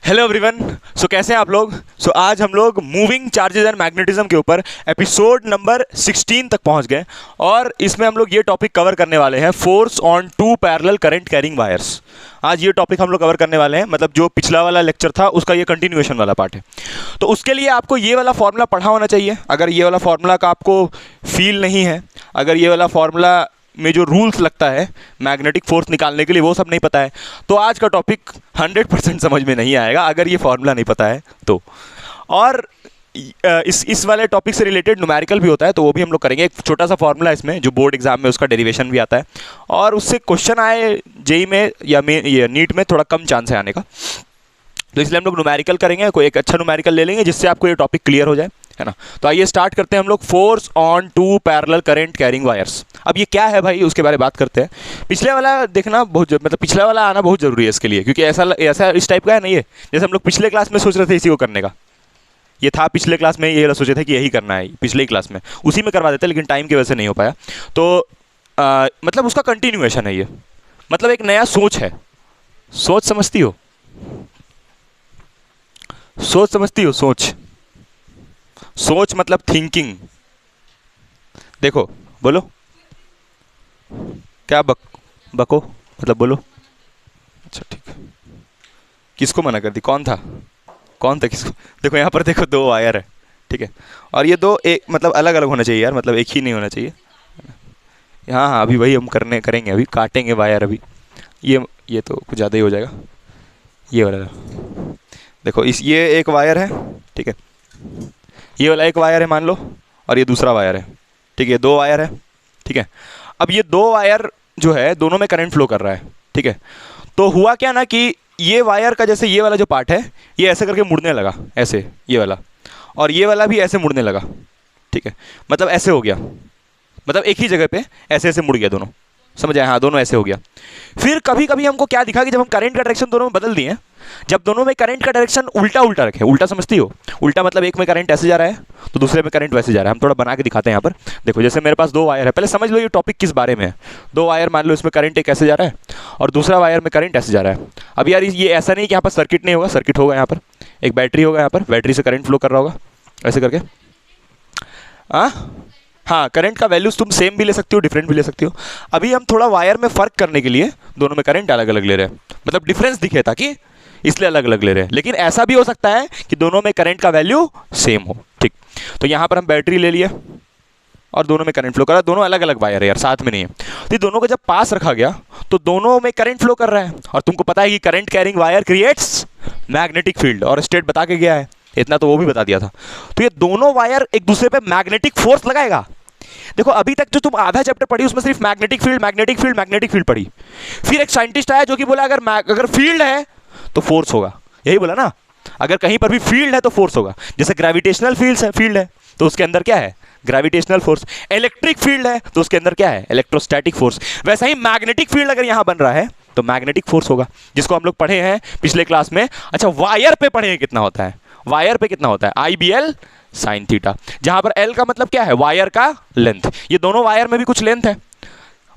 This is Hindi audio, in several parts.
Hello everyone. सो कैसे हैं आप लोग। आज हम लोग मूविंग चार्जेस एंड मैग्नेटिज्म के ऊपर एपिसोड नंबर 16 तक पहुंच गए और इसमें हम लोग ये टॉपिक कवर करने वाले हैं, force on two parallel current carrying wires. आज ये टॉपिक हम लोग कवर करने वाले हैं, मतलब जो पिछला वाला लेक्चर था उसका ये कंटिन्यूएशन वाला पार्ट है। तो उसके लिए आपको ये वाला फॉर्मूला पढ़ा होना चाहिए। अगर ये वाला फॉर्मूला का आपको फील नहीं है, अगर ये वाला फॉर्मूला में जो रूल्स लगता है मैग्नेटिक फोर्स निकालने के लिए वो सब नहीं पता है, तो आज का टॉपिक 100% समझ में नहीं आएगा अगर ये फॉर्मूला नहीं पता है तो। और इस वाले टॉपिक से रिलेटेड न्यूमेरिकल भी होता है, तो वो भी हम लोग करेंगे। एक छोटा सा फॉर्मूला इसमें जो बोर्ड एग्जाम में उसका डेरिवेशन भी आता है और उससे क्वेश्चन आए जेई में या नीट में थोड़ा कम चांस है आने का, तो इसलिए हम लोग न्यूमेरिकल करेंगे। कोई एक अच्छा न्यूमेरिकल ले लेंगे जिससे आपको ये टॉपिक क्लियर हो जाए, है ना। तो आइए स्टार्ट करते हैं हम लोग, force on two parallel current carrying wires. अब ये क्या है भाई, उसके बारे में बात करते हैं। पिछले वाला देखना बहुत मतलब पिछला वाला आना बहुत जरूरी है इसके लिए, क्योंकि ऐसा इस टाइप का है नहीं है जैसे हम लोग पिछले क्लास में सोच रहे थे इसी को करने का। ये था पिछले क्लास में, ये सोचे थे कि यही करना है पिछले क्लास में, उसी में करवा देते, लेकिन टाइम की वजह से नहीं हो पाया। तो मतलब उसका कंटिन्यूएशन है ये, मतलब एक नया सोच है। सोच समझती हो, सोच समझती हो, सोच सोच मतलब थिंकिंग। देखो बोलो क्या बको मतलब बोलो। अच्छा ठीक है, किसको मना कर दी, कौन था किसको। देखो यहाँ पर देखो दो वायर है, ठीक है, और ये दो एक मतलब अलग अलग होना चाहिए यार, मतलब एक ही नहीं होना चाहिए। हाँ हाँ अभी वही हम करेंगे, अभी काटेंगे वायर। अभी ये तो कुछ ज़्यादा ही हो जाएगा। ये वाला देखो, ये एक वायर है, ठीक है, ये वाला एक वायर है मान लो, और ये दूसरा वायर है, ठीक है, दो वायर है, ठीक है। अब ये दो वायर जो है दोनों में करंट फ्लो कर रहा है, ठीक है। तो हुआ क्या ना कि ये वायर का जैसे ये वाला जो पार्ट है ये ऐसे करके मुड़ने लगा, ऐसे ये वाला, और ये वाला भी ऐसे मुड़ने लगा, ठीक है, मतलब ऐसे हो गया, मतलब एक ही जगह पे ऐसे ऐसे मुड़ गया दोनों, समझ आया। हाँ दोनों ऐसे हो गया। फिर कभी कभी हमको क्या दिखा कि जब हम करंट का डायरेक्शन दोनों में बदल दिए, जब दोनों में करंट का डायरेक्शन उल्टा उल्टा रखे, उल्टा समझती हो, उल्टा मतलब एक में करंट ऐसे जा रहा है तो दूसरे में करंट वैसे जा रहा है। हम थोड़ा बना के दिखाते हैं यहाँ पर। देखो जैसे मेरे पास दो वायर है, पहले समझ लो ये टॉपिक किस बारे में है। दो वायर मान लो, इसमें करंट एक ऐसे जा रहा है और दूसरा वायर में करंट ऐसे जा रहा है। अब यार ये ऐसा नहीं कि यहाँ पर सर्किट नहीं होगा, सर्किट होगा, यहाँ पर एक बैटरी होगा, यहाँ पर बैटरी से करंट फ्लो कर रहा होगा ऐसे करके। हाँ करंट का वैल्यूज तुम सेम भी ले सकती हो, डिफरेंट भी ले सकती हो। अभी हम थोड़ा वायर में फर्क करने के लिए दोनों में करंट अलग अलग ले रहे हैं, मतलब डिफरेंस दिखे ताकि, इसलिए अलग अलग ले रहे हैं। लेकिन ऐसा भी हो सकता है कि दोनों में करंट का वैल्यू सेम हो, ठीक। तो यहाँ पर हम बैटरी ले लिए और दोनों में करंट फ्लो कर रहा है, दोनों अलग अलग वायर है यार, साथ में नहीं है। तो दोनों को जब पास रखा गया तो दोनों में करंट फ्लो कर रहा है, और तुमको पता है कि current carrying wire creates magnetic field, और स्टेट बता के गया है, इतना तो वो भी बता दिया था। तो ये दोनों वायर एक दूसरे पे मैग्नेटिक फोर्स लगाएगा। देखो अभी तक जो तुम आधा चैप्टर पढ़ी उसमें सिर्फ मैग्नेटिक फील्ड पढ़ी। फिर एक साइंटिस्ट आया जो कि बोला अगर फील्ड है तो फोर्स होगा, यही बोला ना, अगर कहीं पर भी फील्ड है तो फोर्स होगा। जैसे ग्रेविटेशनल फील्ड है तो उसके अंदर क्या है, ग्रेविटेशनल फोर्स। इलेक्ट्रिक फील्ड है तो उसके अंदर क्या है, इलेक्ट्रोस्टैटिक फोर्स। वैसा ही मैग्नेटिक फील्ड अगर यहां बन रहा है तो मैग्नेटिक फोर्स होगा, जिसको हम लोग पढ़े हैं पिछले क्लास में। अच्छा वायर पे पढ़े हैं कितना होता है, वायर पे कितना होता है, IBL साइन थीटा, जहां पर L का मतलब क्या है, वायर का लेंथ। ये दोनों वायर में भी कुछ लेंथ है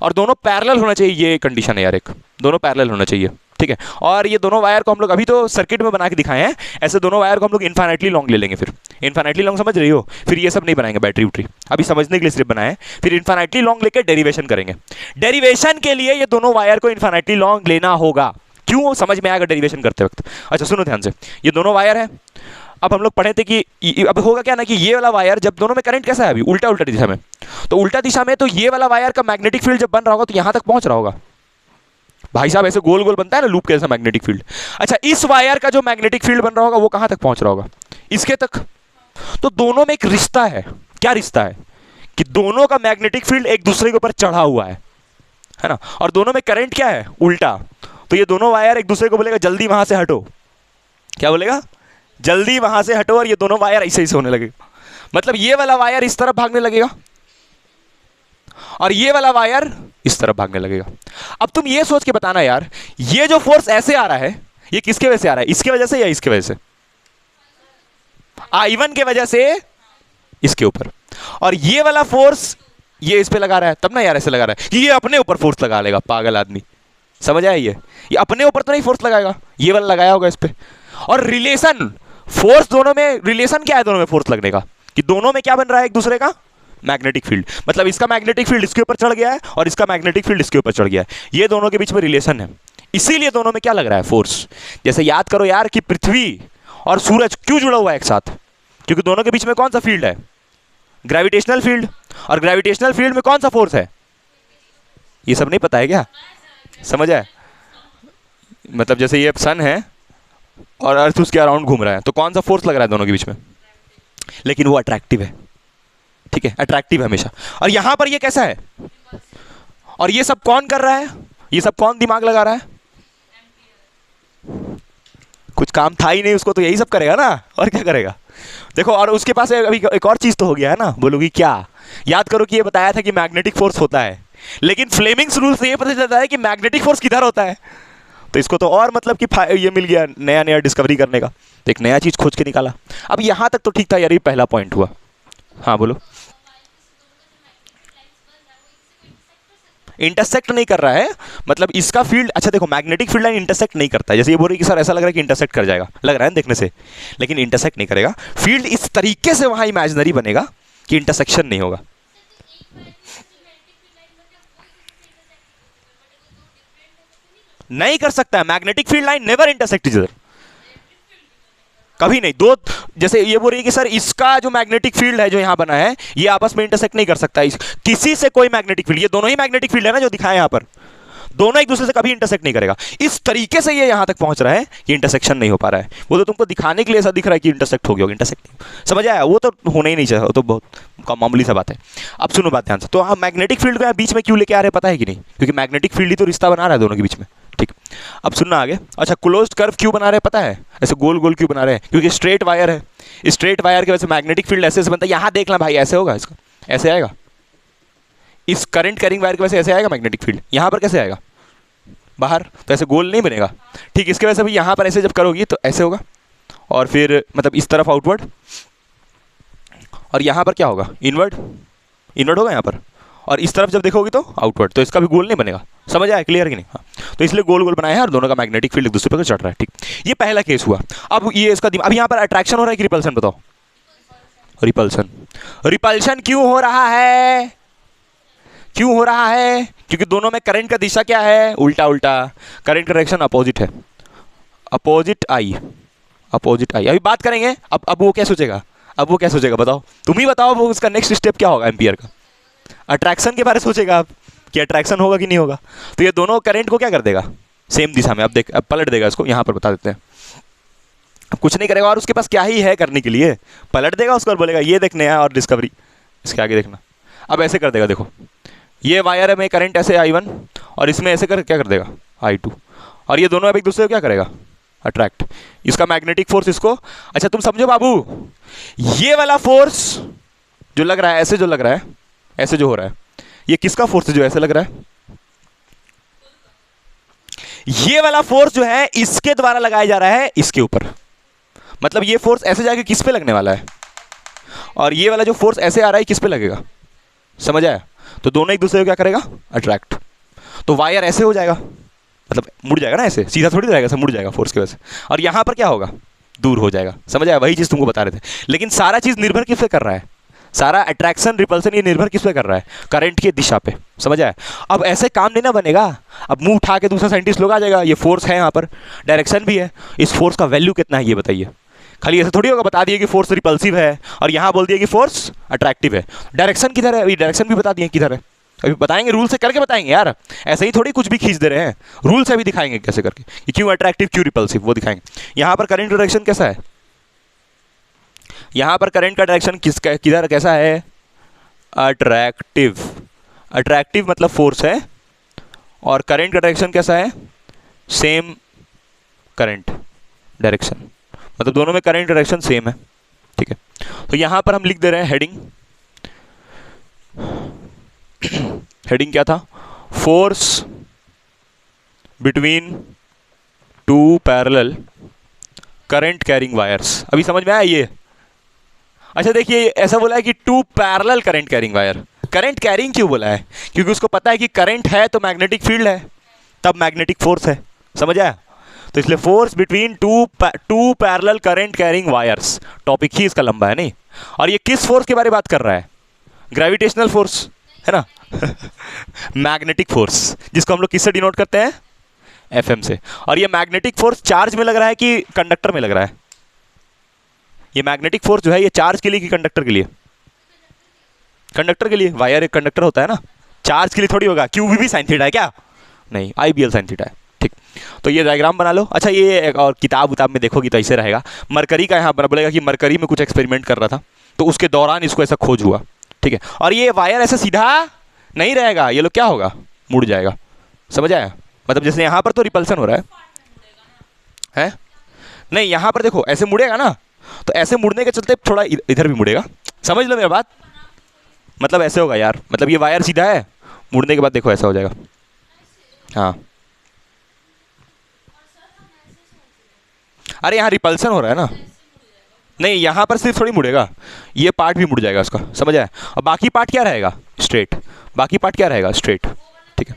और दोनों पैरेलल होना चाहिए, ये कंडीशन है यार, एक दोनों पैरेलल होना चाहिए, ठीक है। और ये दोनों वायर को हम लोग अभी तो सर्किट में बना के दिखाए हैं, ऐसे दोनों वायर को हम लोग इन्फाइनाइटली लॉन्ग ले लेंगे। फिर इन्फाइनाइटली लॉन्ग समझ रही हो, फिर ये सब नहीं बनाएंगे, बैटरी उटरी अभी समझने के लिए सिर्फ बनाए, फिर इन्फाइनाइटली लॉन्ग लेकर डेरिवेशन करेंगे। डेरिवेशन के लिए ये दोनों वायर को इन्फाइनाइटली लॉन्ग लेना होगा, क्यों समझ में आएगा डेरिवेशन करते वक्त। अच्छा सुनो ध्यान से, ये दोनों वायर है। अब हम लोग पढ़े थे कि अब होगा क्या ना कि ये वाला वायर जब दोनों में करंट कैसा है अभी उल्टा उल्टा दिशा में, तो उल्टा दिशा में तो ये वाला वायर का मैग्नेटिक फील्ड जब बन रहा होगा तो यहां तक पहुंच रहा होगा भाई साहब, ऐसे गोल गोल बनता है ना लूप कैसा मैग्नेटिक फील्ड। अच्छा इस वायर का जो मैग्नेटिक फील्ड बन रहा होगा वो कहां तक पहुंच रहा होगा, इसके तक। तो दोनों में एक रिश्ता है, क्या रिश्ता है कि दोनों का मैग्नेटिक फील्ड एक दूसरे के ऊपर चढ़ा हुआ है ना, और दोनों में करंट क्या है, उल्टा। तो ये दोनों वायर एक दूसरे को बोलेगा जल्दी वहां से हटो, क्या बोलेगा, जल्दी वहां से हटो, और ये दोनों वायर ऐसे ऐसे होने लगेगा। मतलब ये वाला वायर इस तरफ भागने लगेगा और ये वाला वायर इस तरफ भागने लगेगा। अब तुम ये सोच के बताना यार, ये जो फोर्स ऐसे आ रहा है ये किसके वजह से आ रहा है, इसके वजह से या इसके वजह से, I1 के वजह से इसके ऊपर, और ये वाला फोर्स ये इस पे लगा रहा है, तब ना यार ऐसे लगा रहा है कि ये अपने ऊपर फोर्स लगा लेगा, पागल आदमी, समझ आया। ये अपने ऊपर तो नहीं फोर्स लगाएगा, ये वाला लगाया होगा इस पे, और रिलेशन, फोर्स दोनों में, रिलेशन क्या है दोनों में फोर्स लगने का, कि दोनों में क्या बन रहा है एक दूसरे का, मैग्नेटिक फील्ड। मतलब इसका मैग्नेटिक फील्ड इसके ऊपर चढ़ गया है और इसका मैग्नेटिक फील्ड इसके ऊपर चढ़ गया है, ये दोनों के बीच में रिलेशन है, इसीलिए दोनों में क्या लग रहा है, फोर्स। जैसे याद करो यार कि पृथ्वी और सूरज क्यों जुड़ा हुआ है एक साथ, क्योंकि दोनों के बीच में कौन सा फील्ड है, ग्रेविटेशनल फील्ड। और ग्रेविटेशनल फील्ड में कौन सा फोर्स है, ये सब नहीं पता है क्या, समझ आए। मतलब जैसे ये सन है और अर्थ उसके अराउंड घूम रहा है, तो कौन सा फोर्स लग रहा है दोनों के बीच में, लेकिन वो अट्रैक्टिव है, ठीक है, अट्रैक्टिव है हमेशा। और यहां पर ये कैसा है, और ये सब कौन कर रहा है, ये सब कौन दिमाग लगा रहा है, कुछ काम था ही नहीं उसको, तो यही सब करेगा ना, और क्या करेगा। देखो, और उसके पास अभी एक और चीज तो हो गया है ना, बोलोगी क्या, याद करो कि ये बताया था कि मैग्नेटिक फोर्स होता है, लेकिन फ्लेमिंग्स रूल से ये पता चलता है कि मैग्नेटिक फोर्स किधर होता है। तो इसको तो और मतलब कि ये मिल गया नया नया डिस्कवरी करने का, तो एक नया चीज खोज के निकाला। अब यहां तक तो ठीक था यार, ये पहला पॉइंट हुआ। हाँ बोलो। इंटरसेक्ट नहीं कर रहा है, मतलब इसका फील्ड, अच्छा देखो मैग्नेटिक फील्ड लाइन इंटरसेक्ट नहीं करता है, जैसे ये बोल रही कि सर ऐसा लग रहा है कि इंटरसेक्ट कर जाएगा, लग रहा है देखने से, लेकिन इंटरसेक्ट नहीं करेगा। फील्ड इस तरीके से वहां इमेजिनरी बनेगा कि इंटरसेक्शन नहीं होगा। नहीं कर सकता है, magnetic field line never intersect each other, कभी नहीं। दो, जैसे ये बोल रही है कि सर इसका जो मैग्नेटिक फील्ड है जो यहां बना है, ये आपस में इंटरसेक्ट नहीं कर सकता किसी से कोई मैग्नेटिक फील्ड, ये दोनों ही मैग्नेटिक फील्ड है ना जो दिखाए यहां पर, दोनों एक दूसरे से कभी इंटरसेक्ट नहीं करेगा। इस तरीके से ये यहां तक पहुंच रहा है कि इंटरसेक्शन नहीं हो पा रहा है। वो तो तुमको दिखाने के लिए ऐसा दिख रहा है कि इंटरसेक्ट हो गया, इंटरसेक्ट समझ आया, वो तो होना ही नहीं चाहिए, वो तो बहुत मामूली सा बात है। अब सुनो बात ध्यान से, तो हम मैग्नेटिक फील्ड को बीच में क्यों लेके आ रहे हैं पता है कि नहीं, क्योंकि मैग्नेटिक फील्ड ही तो रिश्ता बना रहा है दोनों के बीच में, ठीक। अब सुनना आगे। अच्छा, क्लोज्ड कर्व क्यों बना रहे हैं पता है, ऐसे गोल गोल क्यों बना रहे हैं, क्योंकि स्ट्रेट वायर है, स्ट्रेट वायर की वजह से मैग्नेटिक फील्ड ऐसे बनता है। यहां देखना भाई, ऐसे होगा, इसका ऐसे आएगा, इस करंट कैरिंग वायर की वजह से ऐसे आएगा मैग्नेटिक फील्ड, यहां पर कैसे आएगा बाहर, तो ऐसे गोल नहीं बनेगा, ठीक। इसके वजह से भी यहां पर ऐसे जब करोगी तो ऐसे होगा, और फिर मतलब इस तरफ आउटवर्ड, और यहां पर क्या होगा, इनवर्ड, इनवर्ड होगा यहां पर, और इस तरफ जब देखोगी तो आउटवर्ड, तो इसका भी गोल नहीं बनेगा। समझ आया, क्लियर कि नहीं। हाँ, तो इसलिए गोल गोल बनाया है और दोनों का मैग्नेटिक फील्ड एक दूसरे पर चढ़ रहा है, ठीक। ये पहला केस हुआ। अब ये इसका अब यहाँ पर अट्रैक्शन हो रहा है कि रिपल्सन, बताओ। रिपल्सन, रिपल्शन क्यों हो रहा है, क्यों हो रहा है, क्योंकि दोनों में करंट का दिशा क्या है, उल्टा उल्टा, करंट का डायरेक्शन अपोजिट है, अपोजिट आई, अपोजिट आई। अभी बात करेंगे, अब वो क्या सोचेगा, अब वो क्या सोचेगा बताओ, तुम ही बताओ, वो उसका नेक्स्ट स्टेप क्या होगा एम्पियर का। अट्रैक्शन के बारे में सोचेगा आप कि अट्रैक्शन होगा कि नहीं होगा। तो ये दोनों करंट को क्या कर देगा, सेम दिशा में, अब देख, अब पलट देगा इसको, यहां पर बता देते हैं। अब कुछ नहीं करेगा, और उसके पास क्या ही है करने के लिए, पलट देगा उसको और बोलेगा ये देख नया और डिस्कवरी, इसके आगे देखना। अब ऐसे कर देगा, देखो ये वायर में करंट ऐसे I1 और इसमें ऐसे कर क्या कर देगा I2, और ये दोनों अब एक दूसरे को क्या करेगा, अट्रैक्ट। इसका मैग्नेटिक फोर्स इसको, अच्छा तुम समझो बाबू, ये वाला फोर्स जो लग रहा है, ऐसे जो लग रहा है, ऐसे जो हो रहा है, ये किसका फोर्स है जो ऐसे लग रहा है, ये वाला फोर्स जो है इसके द्वारा लगाया जा रहा है इसके ऊपर। मतलब ये फोर्स ऐसे जाके किस पे लगने वाला है, और ये वाला जो फोर्स ऐसे आ रहा है किस पे लगेगा, समझ आया। तो दोनों एक दूसरे को क्या करेगा, अट्रैक्ट। तो वायर ऐसे हो जाएगा, मतलब मुड़ जाएगा ना, ऐसे सीधा थोड़ी रहेगा, ऐसे मुड़ जाएगा फोर्स की वजह से, और यहां पर क्या होगा, दूर हो जाएगा। समझ आया, वही चीज तुमको बता रहे थे। लेकिन सारा चीज निर्भर किस पे कर रहा है, सारा अट्रैक्शन रिपल्सन ये निर्भर किस पे कर रहा है, करंट की दिशा पे। समझ आया। अब ऐसे काम नहीं ना बनेगा, अब मुंह उठा के दूसरा साइंटिस्ट लोग आ जाएगा, ये फोर्स है यहाँ पर, डायरेक्शन भी है, इस फोर्स का वैल्यू कितना है ये बताइए। खाली ऐसे थोड़ी होगा, बता दिए कि फोर्स रिपल्सिव है और यहाँ बोल दिया कि फोर्स अट्रैक्टिव है। डायरेक्शन किधर है, अभी डायरेक्शन भी बता दिए किधर है, अभी बताएंगे, रूल से करके बताएंगे यार, ऐसे ही थोड़ी कुछ भी खींच दे रहे हैं, रूल से भी दिखाएंगे कैसे करके कि क्यों अट्रैक्टिव क्यों रिपल्सिव, वो दिखाएंगे। यहाँ पर करंट डायरेक्शन कैसा है, यहाँ पर करंट का डायरेक्शन किधर कैसा है, अट्रैक्टिव। अट्रैक्टिव मतलब फोर्स है, और करंट का डायरेक्शन कैसा है, सेम करंट डायरेक्शन, मतलब दोनों में करंट डायरेक्शन सेम है, ठीक है। तो यहां पर हम लिख दे रहे हैं हेडिंग, हेडिंग क्या था, force between two parallel current carrying wires. अभी समझ में आया ये। अच्छा देखिए, ऐसा बोला है कि two parallel current carrying wire. Current carrying क्यों बोला है, क्योंकि उसको पता है कि करंट है तो मैग्नेटिक फील्ड है, तब मैग्नेटिक फोर्स है। समझ आया। तो इसलिए force between two parallel current carrying wires, topic ही इसका लंबा है नहीं। और ये किस फोर्स के बारे में बात कर रहा है? ग्रेविटेशनल फोर्स है ना। मैग्नेटिक फोर्स, जिसको हम लोग किससे डिनोट करते हैं? एफएम से। और ये मैग्नेटिक फोर्स चार्ज में लग रहा है कि कंडक्टर में लग रहा है? ये मैग्नेटिक फोर्स जो है ये चार्ज के लिए कि कंडक्टर के लिए? कंडक्टर के लिए। वायर एक कंडक्टर होता है ना, चार्ज के लिए थोड़ी होगा। क्यू भी साइन थीटा है क्या? नहीं, आई बी एल साइन थीटा है। ठीक, तो ये डायग्राम बना लो। अच्छा, ये और किताब उताब में देखोगी तो ऐसे रहेगा। मरकरी का यहाँ पर बोलेगा कि मरकरी में कुछ एक्सपेरिमेंट कर रहा था तो उसके दौरान इसको ऐसा खोज हुआ। ठीक है, और ये वायर ऐसा सीधा नहीं रहेगा, ये लोग क्या होगा? मुड़ जाएगा। समझ आया? मतलब जैसे यहाँ पर तो रिपल्सन हो रहा है नहीं, यहाँ पर देखो ऐसे मुड़ेगा ना, तो ऐसे मुड़ने के चलते थोड़ा इधर भी मुड़ेगा। समझ लो मेरा बात, मतलब ऐसे होगा यार, मतलब ये वायर सीधा है, मुड़ने के बाद देखो ऐसा हो जाएगा। हाँ, अरे यहाँ रिपल्सन हो रहा है ना, नहीं यहाँ पर सिर्फ थोड़ी मुड़ेगा, ये पार्ट भी मुड़ जाएगा उसका। समझ आया? और बाकी पार्ट क्या रहेगा? स्ट्रेट। बाकी पार्ट क्या रहेगा? स्ट्रेट। ठीक है,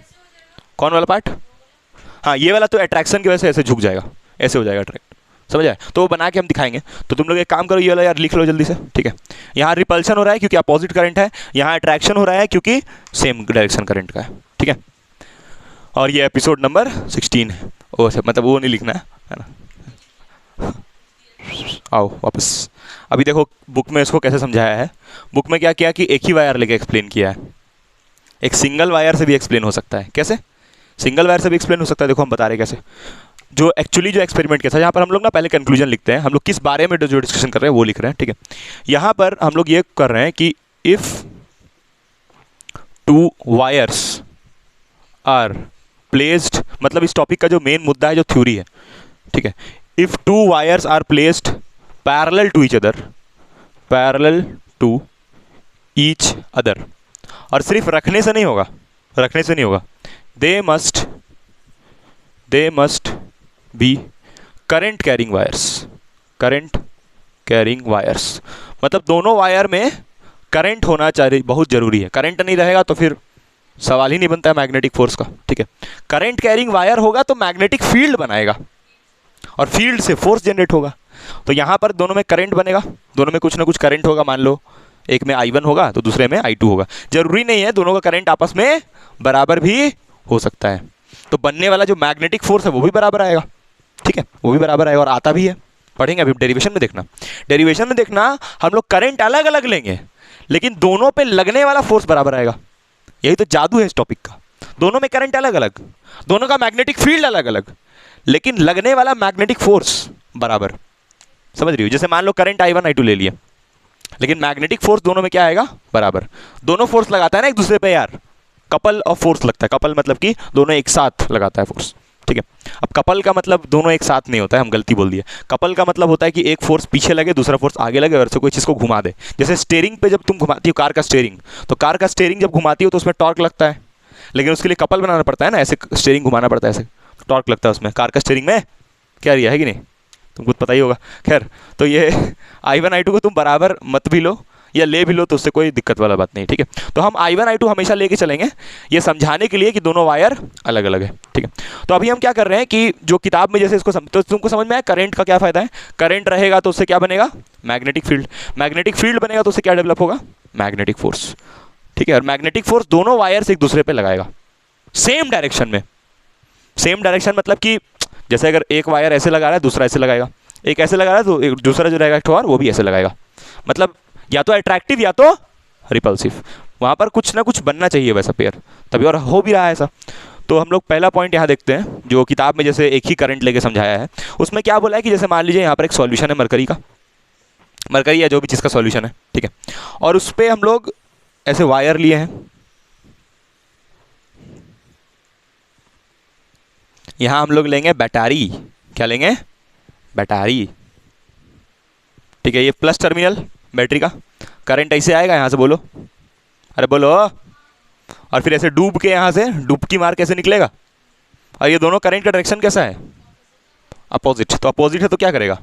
कौन वाला पार्ट? हाँ, ये वाला तो अट्रैक्शन की वजह से ऐसे झुक जाएगा, ऐसे हो जाएगा अट्रैक्ट। समझ आए? तो वो बना के हम दिखाएंगे। तो तुम लोग एक काम करो, ये वाला यार लिख लो जल्दी से। ठीक है, यहाँ रिपल्शन हो रहा है क्योंकि अपोजिट करंट है, यहाँ अट्रैक्शन हो रहा है क्योंकि सेम डायरेक्शन करंट का है। ठीक है, और ये एपिसोड नंबर 16 है। ओ मतलब वो नहीं लिखना है ना। आओ वापस। अभी देखो बुक में इसको कैसे समझाया है। बुक में क्या किया कि एक ही वायर लेके एक्सप्लेन किया है। एक सिंगल वायर से भी एक्सप्लेन हो सकता है। कैसे? सिंगल वायर से भी एक्सप्लेन हो सकता है। देखो हम बता रहे कैसे। जो एक्चुअली जो एक्सपेरिमेंट किया था, यहाँ पर हम लोग ना पहले कंक्लूजन लिखते हैं, हम लोग किस बारे में जो डिस्कशन कर रहे हैं वो लिख रहे हैं। ठीक है, यहाँ पर हम लोग ये कर रहे हैं कि if two wires are placed, मतलब इस टॉपिक का जो मेन मुद्दा है, जो थ्योरी है। ठीक है, if two wires are placed parallel to each other, parallel to each other, और सिर्फ रखने से नहीं होगा, रखने से नहीं होगा, they must be current carrying wires, current carrying wires, मतलब दोनों वायर में करंट होना चाहिए, बहुत जरूरी है। करंट नहीं रहेगा तो फिर सवाल ही नहीं बनता है मैग्नेटिक फोर्स का। ठीक है, करंट कैरिंग वायर होगा तो मैग्नेटिक फील्ड बनाएगा और फील्ड से फोर्स जनरेट होगा। तो यहाँ पर दोनों में करंट बनेगा, दोनों में कुछ ना कुछ करंट होगा। मान लो एक में I1 होगा तो दूसरे में I2 होगा। जरूरी नहीं है दोनों का करंट आपस में बराबर भी हो सकता है। तो बनने वाला जो मैग्नेटिक फोर्स है वो भी बराबर आएगा। ठीक है, वो भी बराबर आएगा और आता भी है। पढ़ेंगे अभी डेरिवेशन में देखना। डेरिवेशन में देखना हम लोग करंट अलग अलग लेंगे लेकिन दोनों पे लगने वाला फोर्स बराबर आएगा। यही तो जादू है इस टॉपिक का। दोनों में करंट अलग अलग, दोनों का मैग्नेटिक फील्ड अलग अलग, लेकिन लगने वाला मैग्नेटिक फोर्स बराबर। समझ रही हो? जैसे मान लो करंट I1 I2 ले लिया, लेकिन मैग्नेटिक फोर्स दोनों में क्या आएगा? बराबर। दोनों फोर्स लगाता है ना एक दूसरे पे यार, कपल ऑफ फोर्स लगता है। कपल मतलब कि दोनों एक साथ लगाता है फोर्स। ठीक है, अब कपल का मतलब दोनों एक साथ नहीं होता है, हम गलती बोल दिए। कपल का मतलब होता है कि एक फोर्स पीछे लगे, दूसरा फोर्स आगे लगे और से कोई चीज़ को घुमा दे। जैसे स्टीयरिंग पे जब तुम घुमाती हो कार का स्टीयरिंग, तो कार का स्टीयरिंग जब घुमाती हो तो उसमें टॉर्क लगता है, लेकिन उसके लिए कपल बनाना पड़ता है ना, ऐसे स्टीयरिंग घुमाना पड़ता है, ऐसे टॉर्क लगता है उसमें। कार का स्टीयरिंग में क्या रिया है कि नहीं, तुमको पता ही होगा। खैर, तो ये I1 I2 को तुम बराबर मत भी लो या ले भी लो तो उससे कोई दिक्कत वाला बात नहीं। ठीक है, तो हम I1 I2 हमेशा लेके चलेंगे, ये समझाने के लिए कि दोनों वायर अलग अलग है। ठीक है, तो अभी हम क्या कर रहे हैं कि जो किताब में जैसे इसको तो तुमको समझ में आया करंट का क्या फ़ायदा है। करंट रहेगा तो उससे क्या बनेगा? Magnetic field. मैग्नेटिक फील्ड बनेगा तो उससे क्या डेवलप होगा? Magnetic force. ठीक है, और मैग्नेटिक फोर्स दोनों वायर से एक दूसरे पर लगाएगा सेम डायरेक्शन में। सेम डायरेक्शन मतलब कि जैसे अगर एक वायर ऐसे लगा रहा है, दूसरा ऐसे लगाएगा, एक ऐसे लगा रहा है तो एक दूसरा जो रहेगा एक और वो भी ऐसे लगाएगा। मतलब या तो अट्रैक्टिव या तो रिपल्सिव। वहाँ पर कुछ ना कुछ बनना चाहिए वैसा पेयर, तभी और हो भी रहा है ऐसा। तो हम लोग पहला पॉइंट यहाँ देखते हैं, जो किताब में जैसे एक ही करंट लेके समझाया है, उसमें क्या बोला है कि जैसे मान लीजिए यहाँ पर एक सॉल्यूशन है मरकरी का, मरकरी या जो भी चीज़ का सॉल्यूशन है। ठीक है, और उस पर हम लोग ऐसे वायर लिए हैं। यहाँ हम लोग लेंगे बैटरी। क्या लेंगे? बैटरी। ठीक है, ये प्लस टर्मिनल बैटरी का, करंट ऐसे आएगा यहाँ से, बोलो, अरे बोलो, और फिर ऐसे डूब के यहाँ से डुबकी मार कैसे निकलेगा। और ये दोनों करंट का डायरेक्शन कैसा है? अपोजिट। तो अपोजिट है तो क्या करेगा?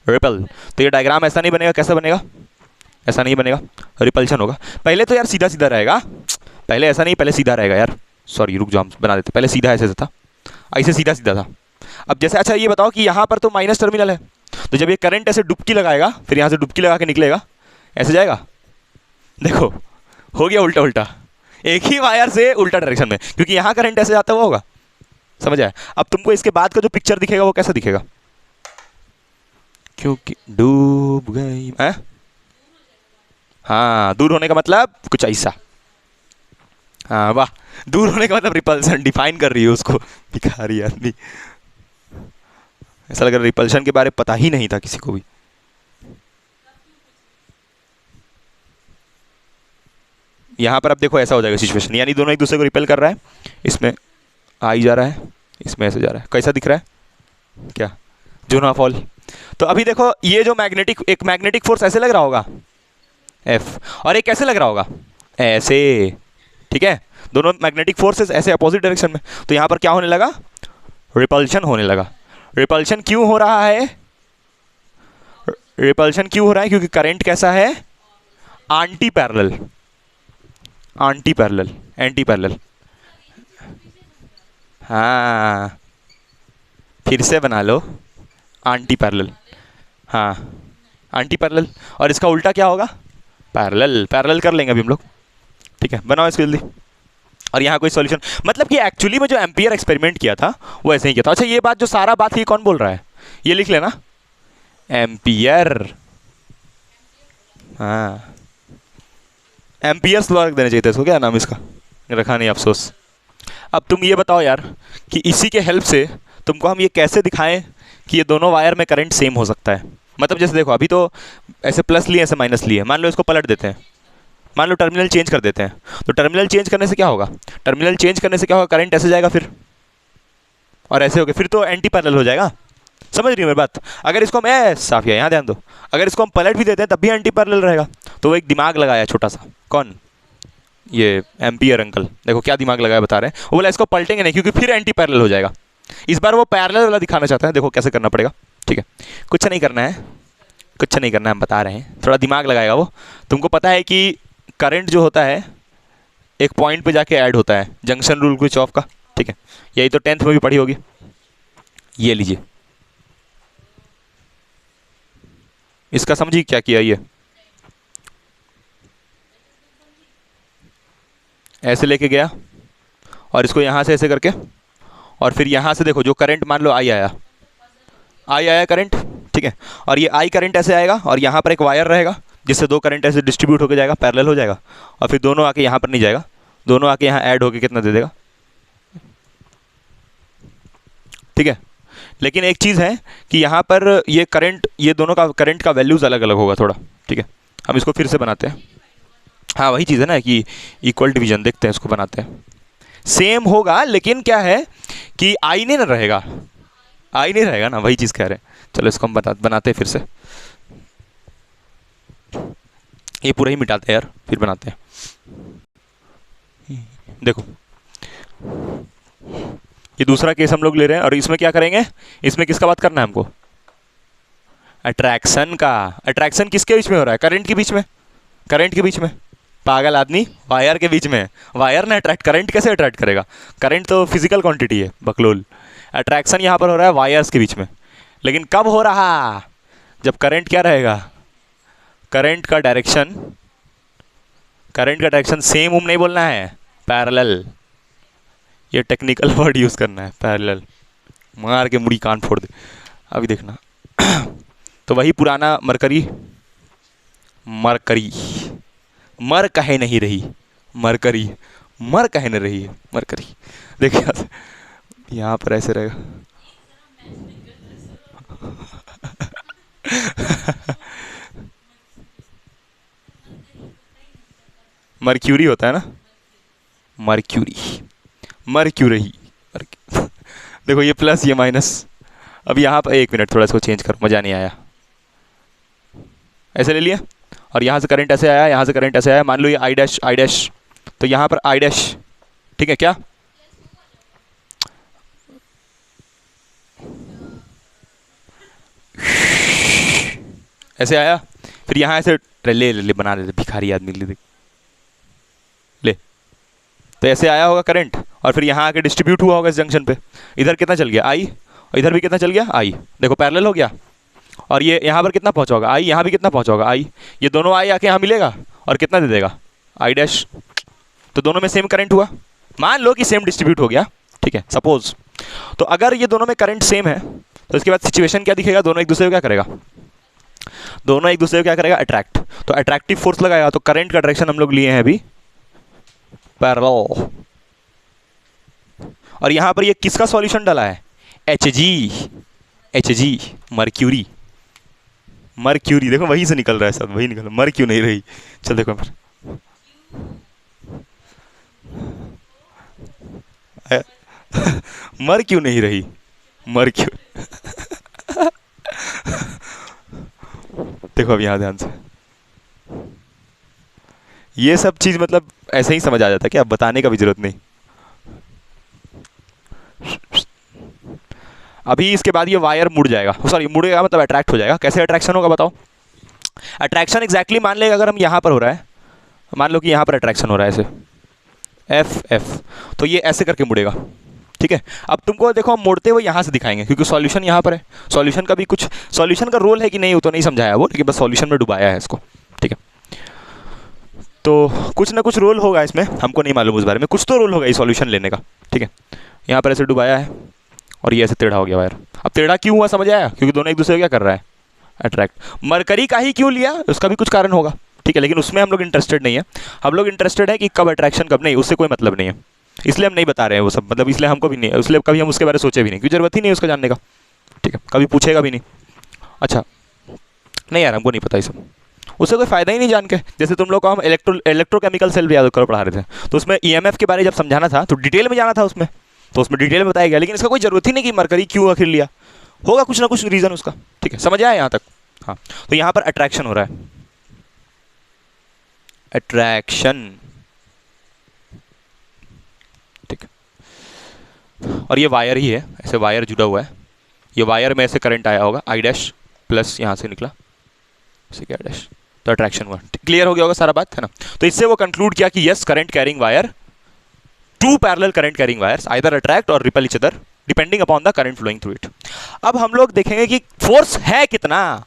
रिपल। तो ये डायग्राम ऐसा नहीं बनेगा, कैसा बनेगा? ऐसा नहीं बनेगा, रिपल्शन होगा। पहले तो यार सीधा सीधा रहेगा, पहले ऐसा नहीं, पहले सीधा रहेगा यार। सॉरी रुक जाओ, हम बना देते। पहले सीधा ऐसे था, ऐसे सीधा सीधा था। अब जैसे अच्छा ये बताओ कि यहाँ पर तो माइनस टर्मिनल है, तो जब ये करंट ऐसे डुबकी लगाएगा फिर यहाँ से डुबकी लगा के निकलेगा, ऐसे जाएगा। देखो हो गया उल्टा उल्टा, एक ही वायर से उल्टा डायरेक्शन में, क्योंकि यहाँ करंट ऐसे जाता हुआ होगा। समझ आया? अब तुमको इसके बाद का जो पिक्चर दिखेगा वो कैसा दिखेगा? क्योंकि डूब गई है। हाँ, दूर होने का मतलब कुछ ऐसा। हाँ वाह, दूर होने का मतलब रिपल्सन डिफाइन कर रही है उसको, भिखारी आदमी। ऐसा लग रहा है रिपल्शन के बारे में पता ही नहीं था किसी को भी। यहाँ पर अब देखो ऐसा हो जाएगा सिचुएशन, यानी दोनों एक दूसरे को रिपेल कर रहा है, इसमें आई जा रहा है, इसमें ऐसे जा रहा है। कैसा दिख रहा है? क्या? जोना फॉल। तो अभी देखो ये जो एक मैग्नेटिक फोर्स ऐसे लग रहा होगा F, और एक कैसे लग रहा होगा? ऐसे। ठीक है, दोनों मैग्नेटिक फोर्सेस ऐसे अपोजिट डायरेक्शन में, तो यहाँ पर क्या होने लगा? रिपल्शन होने लगा। रिपल्शन क्यों हो रहा है? रिपल्शन क्यों हो रहा है? क्योंकि करंट कैसा है? Anti parallel. Anti parallel, anti parallel. हाँ, फिर से बना लो, एंटी पैरेलल। हाँ, एंटी पैरेलल। और इसका उल्टा क्या होगा? पैरेलल। पैरेलल कर लेंगे अभी हम लोग। ठीक है, बनाओ इसको जल्दी। और यहाँ कोई सॉल्यूशन, मतलब कि एक्चुअली में जो एम्पियर एक्सपेरिमेंट किया था वो ऐसे ही किया था। अच्छा ये बात जो सारा बात ये कौन बोल रहा है? ये लिख लेना, एम्पियर। हाँ, एम्पियर्स लॉ रख देना चाहिए था इसको, क्या नाम इसका रखा नहीं, अफसोस। अब तुम ये बताओ यार कि इसी के हेल्प से तुमको हम ये कैसे दिखाएं कि ये दोनों वायर में करंट सेम हो सकता है। मतलब जैसे देखो अभी तो ऐसे प्लस लिए ऐसे माइनस लिए, मान लो इसको पलट देते हैं, मान लो टर्मिनल चेंज कर देते हैं, तो टर्मिनल चेंज करने से क्या होगा? टर्मिनल चेंज करने से क्या होगा? करंट ऐसे जाएगा फिर, और ऐसे हो गया, फिर तो एंटी पैरेलल हो जाएगा। समझ रही हो मेरी बात? अगर इसको मैं साफ किया, यहाँ ध्यान दो, अगर इसको हम पलट भी देते हैं तब भी एंटी पैरेलल रहेगा। तो वो एक दिमाग लगाया छोटा सा, कौन? ये एम्पियर अंकल। देखो क्या दिमाग लगाया बता रहे हैं, वो बोला इसको पलटेंगे नहीं क्योंकि फिर एंटी पैरेलल हो जाएगा। इस बार वो पैरेलल वाला दिखाना चाहता है, देखो कैसे करना पड़ेगा। ठीक है, कुछ नहीं करना है, कुछ नहीं करना है, हम बता रहे हैं, थोड़ा दिमाग लगाएगा वो। तुमको पता है कि करंट जो होता है एक पॉइंट पे जाके ऐड होता है, जंक्शन रूल किरचॉफ का। ठीक है, यही तो 10th में भी पढ़ी होगी। ये लीजिए, इसका समझिए क्या किया। ये ऐसे लेके गया और इसको यहाँ से ऐसे करके, और फिर यहाँ से देखो जो करंट मान लो आई आया करंट। ठीक है, और ये आई करंट ऐसे आएगा और यहाँ पर एक वायर रहेगा जिससे दो करंट ऐसे डिस्ट्रीब्यूट होकर जाएगा, पैरेलल हो जाएगा, और फिर दोनों आके यहाँ पर नहीं जाएगा, दोनों आके यहाँ ऐड होके कितना दे देगा। ठीक है, लेकिन एक चीज़ है कि यहाँ पर ये करंट, ये दोनों का करंट का वैल्यूज़ अलग अलग होगा थोड़ा। ठीक है, हम इसको फिर से बनाते हैं। हाँ वही चीज़ है ना कि इक्वल डिवीजन, देखते हैं इसको बनाते हैं। सेम होगा लेकिन क्या है कि आई नहीं ना रहेगा, आई नहीं रहेगा ना, वही चीज़ कह रहे हैं। चलो इसको हम बनाते हैं फिर से, ये पूरा ही मिटाते हैं यार, फिर बनाते हैं। देखो ये दूसरा केस हम लोग ले रहे हैं, और इसमें क्या करेंगे? इसमें किसका बात करना है हमको? अट्रैक्शन का। अट्रैक्शन किसके बीच में हो रहा है? करंट के बीच में। करंट के बीच में? पागल आदमी, वायर के बीच में। वायर ने अट्रैक्ट, करंट कैसे अट्रैक्ट करेगा? करंट तो फिजिकल क्वांटिटी है, बकलोल। अट्रैक्शन यहाँ पर हो रहा है वायर्स के बीच में, लेकिन कब हो रहा? जब करंट क्या रहेगा? करंट का डायरेक्शन सेम नहीं बोलना है, पैरेलल। ये टेक्निकल वर्ड यूज़ करना है, पैरेलल। मार के मुड़ी कान फोड़ दे। अभी देखना तो वही पुराना मरकरी मर कहे नहीं रही, मरकरी मर कहे नहीं रही है, मरकरी। देखिए यहाँ पर ऐसे रहेगा। मर्क्यूरी होता है ना, मर्क्यूरी। देखो ये प्लस ये माइनस। अब यहाँ पर एक मिनट, थोड़ा इसको चेंज करो, मज़ा नहीं आया। ऐसे ले लिया, और यहाँ से करंट ऐसे आया, यहाँ से करंट ऐसे आया, मान लो ये आई डैश, तो यहाँ पर आई डैश। ठीक है, क्या ऐसे आया, फिर यहाँ ऐसे ले बना दे, भिखारी आदमी ले। तो ऐसे आया होगा करंट, और फिर यहाँ आके डिस्ट्रीब्यूट हुआ होगा इस जंक्शन पे। इधर कितना चल गया? आई, और इधर भी कितना चल गया आई, देखो पैरेलल हो गया। और ये यहाँ पर कितना पहुँचा होगा आई, यहाँ भी कितना पहुँचा होगा आई, ये दोनों आई आके यहाँ मिलेगा और कितना दे देगा आई डैश। तो दोनों में सेम करंट हुआ, मान लो कि सेम डिस्ट्रीब्यूट हो गया, ठीक है सपोज। तो अगर ये दोनों में करंट सेम है तो इसके बाद सिचुएशन क्या दिखेगा, दोनों एक दूसरे को क्या करेगा, दोनों एक दूसरे को क्या करेगा अट्रैक्ट। तो अट्रैक्टिव फोर्स लगाएगा, तो करंट का डायरेक्शन हम लोग लिए हैं अभी पैरेलल। और यहां पर ये किसका सॉल्यूशन डाला है, Hg मर्क्यूरी, मर्क्यूरी देखो वहीं से निकल रहा है सब, वही निकल, मर क्यों नहीं रही, चल देखो फिर मर क्यों नहीं रही, मर क्यों देखो अब यहाँ ध्यान से, ये सब चीज मतलब ऐसे ही समझ आ जाता है कि अब बताने का भी जरूरत नहीं। अभी इसके बाद ये वायर मुड़ जाएगा, सॉरी मुड़ेगा मतलब अट्रैक्ट हो जाएगा। कैसे अट्रैक्शन होगा बताओ, अट्रैक्शन एग्जैक्टली मान लेगा, अगर हम यहाँ पर हो रहा है, मान लो कि यहाँ पर अट्रैक्शन हो रहा है ऐसे एफ, तो ये ऐसे करके मुड़ेगा, ठीक है। अब तुमको देखो हम मोड़ते हुए यहाँ से दिखाएंगे क्योंकि सॉल्यूशन यहाँ पर है। सॉल्यूशन का भी कुछ, सॉल्यूशन का रोल है कि नहीं वो तो नहीं समझाया वो, लेकिन बस सॉल्यूशन में डुबाया है इसको, ठीक है। तो कुछ ना कुछ रोल होगा इसमें, हमको नहीं मालूम उस बारे में, कुछ तो रोल होगा ये सॉल्यूशन लेने का, ठीक है। यहाँ पर ऐसे डुबाया है और ये ऐसे टेढ़ा हो गया वायर। अब टेढ़ा क्यों हुआ समझ आया, क्योंकि दोनों एक दूसरे को क्या कर रहा है अट्रैक्ट। मरकरी का ही क्यों लिया, उसका भी कुछ कारण होगा, ठीक है, लेकिन उसमें हम लोग इंटरेस्टेड नहीं है। हम लोग इंटरेस्टेड है कि कब अट्रैक्शन कब नहीं, उससे कोई मतलब नहीं है, इसलिए हम नहीं बता रहे हैं वो सब, मतलब इसलिए हमको भी नहीं है, इसलिए कभी हम उसके बारे में सोचे भी नहीं, क्योंकि जरूरत ही नहीं उसका जानने का, ठीक है, कभी पूछेगा भी नहीं। अच्छा नहीं यार हमको नहीं पता ये सब, उससे कोई फायदा ही नहीं जान के। जैसे तुम लोग को हम इलेक्ट्रोकेमिकल सेल याद करो पढ़ा रहे थे, तो उसमें ईएमएफ के बारे में जब समझाना था तो डिटेल में जाना था उसमें, तो उसमें डिटेल में बताया गया, लेकिन इसका कोई जरूरत ही नहीं कि मरकरी क्यों आखिर लिया, होगा कुछ ना कुछ रीजन उसका, ठीक है, समझ आया यहाँ तक। हाँ तो यहाँ पर अट्रैक्शन हो रहा है, अट्रैक्शन, ठीक है। और ये वायर ही है, ऐसे वायर जुड़ा हुआ है, ये वायर में ऐसे करंट आया होगा आई डैश प्लस यहाँ से निकला ऐसे क्या डैश, तो अट्रैक्शन हुआ। क्लियर हो गया होगा सारा बात है ना। तो इससे वो कंक्लूड किया कि yes current carrying wire, two parallel current carrying wires either attract or repel each other depending upon the current flowing through it. अब हम लोग देखेंगे कि फोर्स है कितना।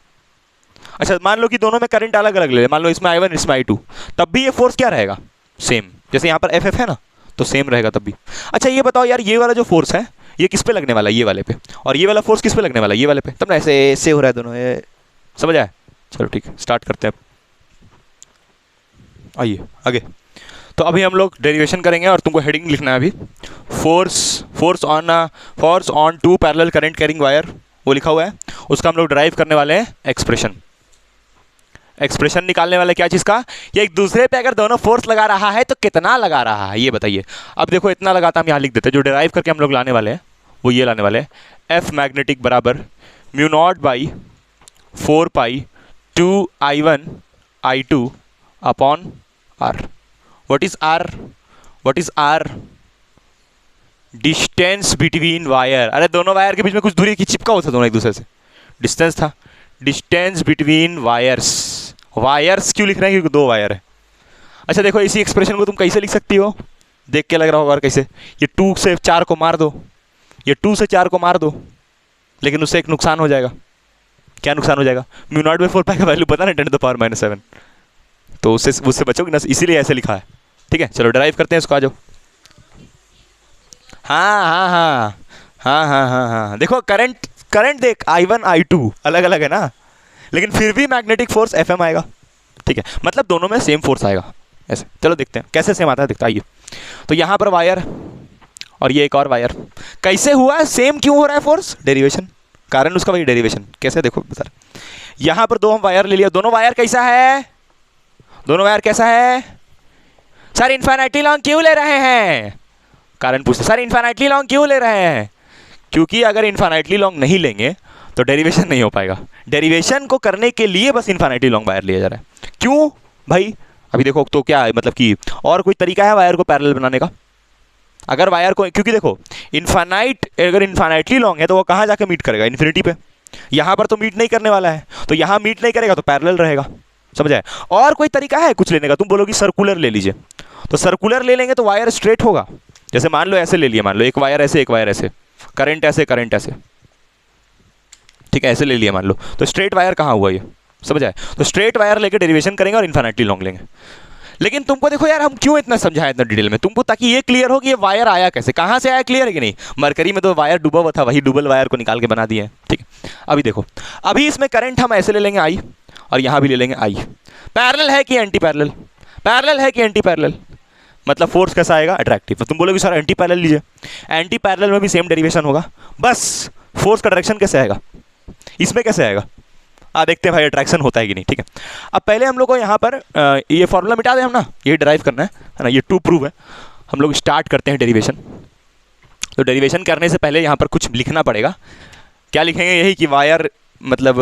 अच्छा मान लो कि दोनों में करंट अलग अलग ले, मान लो इसमें I1 इसमें I2, तब भी ये फोर्स क्या रहेगा सेम, जैसे यहाँ पर FF है ना तो सेम रहेगा तब भी। अच्छा ये बताओ यार ये वाला जो फोर्स है ये किस पे लगने वाला है, ये वाले पे, और ये वाला फोर्स किस पे लगने वाला है, ये वाले पे, तब ना ऐसे हो रहा है दोनों, ये समझ आया। चलो ठीक है स्टार्ट करते हैं, आइए आगे। तो अभी हम लोग डेरिवेशन करेंगे और तुमको हेडिंग लिखना है अभी, force on two parallel current carrying wire, वो लिखा हुआ है, उसका हम लोग ड्राइव करने वाले हैं एक्सप्रेशन निकालने वाले क्या चीज़ का, ये एक दूसरे पे अगर दोनों फोर्स लगा रहा है तो कितना लगा रहा है ये बताइए। अब देखो इतना लगाता हम यहाँ लिख देते हैं, जो डिराइव करके हम लोग लाने वाले हैं वो ये लाने वाले हैं, एफ मैग्नेटिक बराबर mu naught by 4 pi 2 I1 I2 upon R। What is R? Distance between wire, अरे दोनों वायर के बीच में कुछ दूरी की चिपका होता दोनों एक दूसरे से, डिस्टेंस था, डिस्टेंस बिटवीन वायर्स क्यों लिख रहे हैं, क्योंकि दो वायर है। अच्छा देखो इसी एक्सप्रेशन को तुम कैसे लिख सकती हो, देख के लग रहा होगा और कैसे, ये 2 से 4 को मार दो, ये 2 से 4 को मार दो, लेकिन उससे एक नुकसान हो जाएगा। क्या नुकसान हो जाएगा, म्यू नॉट बाई 4 पाई का वैल्यू पता ना 10⁻⁻⁷, तो उससे बचोगे ना, इसीलिए ऐसे लिखा है, ठीक है। चलो ड्राइव करते हैं इसको, आ जाओ। हाँ देखो करंट देख I1 I2 अलग अलग है ना, लेकिन फिर भी मैग्नेटिक फोर्स FM आएगा, ठीक है, मतलब दोनों में सेम फोर्स आएगा ऐसे। चलो देखते हैं कैसे सेम आता है, दिखता है। आइए तो यहाँ पर वायर और ये एक और वायर, कैसे हुआ सेम, क्यों हो रहा है फोर्स, डेरिवेशन, कारण उसका वही डेरिवेशन। कैसे देखो सर, यहाँ पर दो हम वायर ले लिया, दोनों वायर कैसा है, दोनों वायर कैसा है सर, इन्फिनिटली लॉन्ग क्यों ले रहे हैं, कारण पूछते सर इन्फिनिटली लॉन्ग क्यों ले रहे हैं, क्योंकि अगर इन्फिनिटली लॉन्ग नहीं लेंगे तो डेरिवेशन नहीं हो पाएगा, डेरिवेशन को करने के लिए बस इन्फिनिटली लॉन्ग वायर लिया जा रहा है। क्यों भाई, अभी देखो तो क्या है, मतलब कि और कोई तरीका है वायर को पैरेलल बनाने का, अगर वायर को, क्योंकि देखो अगर इन्फिनिटली लॉन्ग है तो वो कहाँ जाके मीट करेगा, इन्फिनिटी पे, यहाँ पर तो मीट नहीं करने वाला है, तो यहाँ मीट नहीं करेगा तो पैरेलल रहेगा, समझ आए। और कोई तरीका है कुछ लेने का, तुम बोलोगी सर्कुलर ले लीजिए, तो सर्कुलर ले लेंगे तो वायर स्ट्रेट होगा, जैसे मान लो ऐसे ले लिया, मान लो एक वायर ऐसे एक वायर ऐसे, करंट ऐसे ठीक है, ऐसे ले लिया मान लो, तो स्ट्रेट वायर कहाँ हुआ ये, समझ आए? तो स्ट्रेट वायर लेके डेरिवेशन करेंगे और इन्फिनिटली लॉन्ग लेंगे। लेकिन तुमको देखो यार, हम क्यों इतना समझाएं इतना डिटेल में तुमको, ताकि ये क्लियर हो कि ये वायर आया कैसे, कहाँ से आया, क्लियर है कि नहीं? मरकरी में तो वायर डूबा हुआ था, वही डुबल वायर को निकाल के बना दिए, ठीक है। अभी देखो, अभी इसमें करंट हम ऐसे ले लेंगे आई, और यहाँ भी ले लेंगे आई। पैरेलल है कि एंटी पैरेलल? पैरेलल है कि एंटी पैरेलल? मतलब फोर्स कैसा आएगा, अट्रैक्टिव। तो तुम बोलोगे सर एंटी पैरेलल लीजिए, एंटी पैरेलल में भी सेम डेरिवेशन होगा, बस फोर्स का डायरेक्शन कैसे आएगा, इसमें कैसे आएगा, देखते हैं भाई अट्रैक्शन होता है कि नहीं, ठीक है। अब पहले हम लोग को यहाँ पर ये फॉर्मूला मिटा दें हम ना, ये डिराइव करना है ना, ये टू प्रूव है। हम लोग स्टार्ट करते हैं डेरिवेशन। तो डेरिवेशन करने से पहले यहाँ पर कुछ लिखना पड़ेगा। क्या लिखेंगे, यही कि वायर मतलब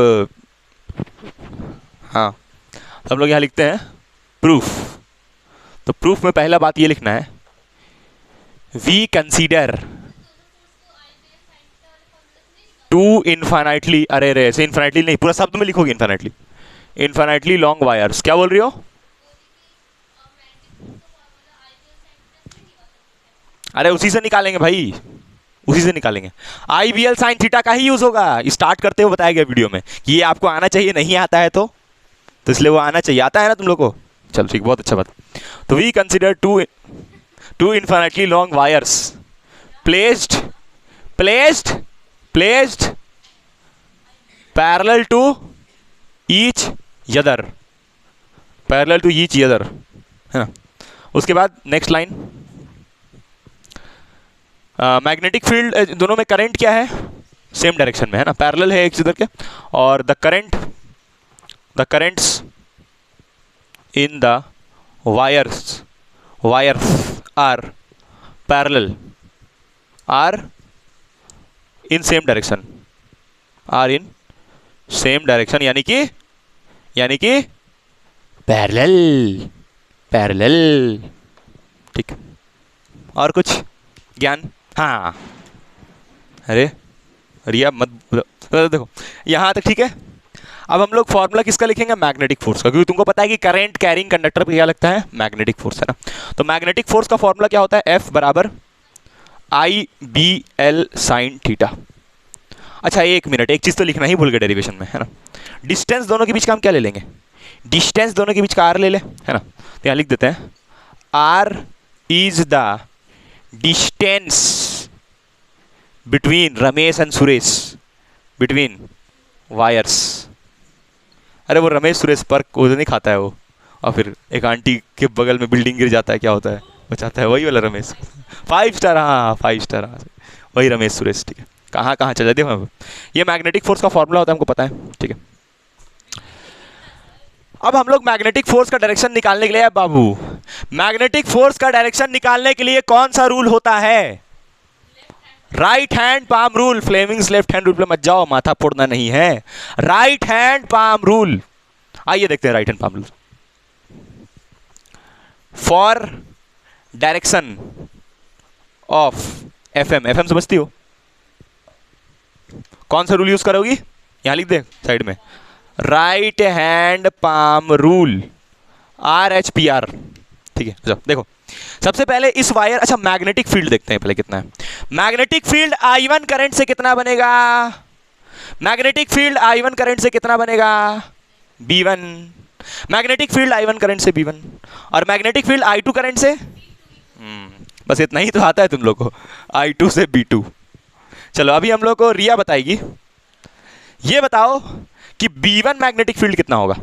हाँ, तो हम लोग यहाँ लिखते हैं प्रूफ। तो प्रूफ में पहला बात ये लिखना है, वी कंसीडर टू इन्फाइनाइटली, अरे रे ऐसे इन्फाइनाइटली नहीं, पूरा शब्द में लिखोगे इन्फाइनाइटली, इन्फाइनाइटली लॉन्ग वायर्स। क्या बोल रही हो? अरे उसी से निकालेंगे भाई, उसी से निकालेंगे। आई बी एल साइन थीटा का ही यूज होगा। स्टार्ट करते हुए बताया गया वीडियो में कि ये आपको आना चाहिए, नहीं आता है तो इसलिए वो आना चाहिए। आता है ना तुम लोग को? चलो ठीक, बहुत अच्छा बात। तो we consider two infinitely long wires placed parallel to each other, parallel to each other, है ना। उसके बाद नेक्स्ट लाइन, मैग्नेटिक फील्ड, दोनों में करंट क्या है, सेम डायरेक्शन में है ना, पैरेलल है एक अदर के, और the currents in the wires are parallel, are in same direction, यानी कि पैरेलल, ठीक। और कुछ ज्ञान? हाँ, अरे रिया मत देखो यहाँ तक, ठीक है। अब हम लोग फॉर्मूला किसका लिखेंगे, मैग्नेटिक फोर्स का, क्योंकि तुमको पता है कि करंट कैरिंग कंडक्टर पे क्या लगता है, मैग्नेटिक फोर्स, है ना। तो मैग्नेटिक फोर्स का फॉर्मूला क्या होता है, F बराबर आई बी एल साइन थीटा। अच्छा एक मिनट, एक चीज़ तो लिखना ही भूल गए डेरिवेशन में, है ना। डिस्टेंस दोनों के बीच का हम क्या ले लेंगे, डिस्टेंस दोनों के बीच का आर ले ले, है ना। तो यहाँ लिख देते हैं R is the distance between Ramesh and Suresh, between wires. अरे वो रमेश सुरेश पर उधर नहीं खाता है वो, और फिर एक आंटी के बगल में बिल्डिंग गिर जाता है, क्या होता है, बचाता है, वही वाला रमेश। 5 स्टार, हाँ 5 स्टार, हाँ वही रमेश सुरेश, ठीक है। कहाँ कहाँ चल जाते हैं। ये मैग्नेटिक फोर्स का फॉर्मूला होता है, हमको पता है, ठीक है। अब हम लोग मैग्नेटिक फोर्स का डायरेक्शन निकालने के लिए, बाबू मैग्नेटिक फोर्स का डायरेक्शन निकालने के लिए कौन सा रूल होता है, right hand palm rule. Fleming's left hand rule पे मत जाओ, माथा फोड़ना नहीं है, राइट हैंड पाम रूल। आइए देखते हैं right hand palm rule for direction of FM समझती हो? कौन सा रूल यूज करोगी, यहां लिख दे साइड में, right hand palm rule, RHPR, ठीक है। चलो देखो, सबसे पहले इस वायर, अच्छा मैग्नेटिक फील्ड देखते हैं पहले कितना है। मैग्नेटिक फील्ड I1 करंट से कितना बनेगा, मैग्नेटिक फील्ड I1 करंट से कितना बनेगा, B1। Magnetic field I1 current से B1, और मैग्नेटिक फील्ड I2 करंट से, बस इतना ही तो आता है तुम लोग को, I2 से B2। चलो अभी हम लोग को रिया बताएगी, ये बताओ कि B1 मैग्नेटिक फील्ड कितना होगा।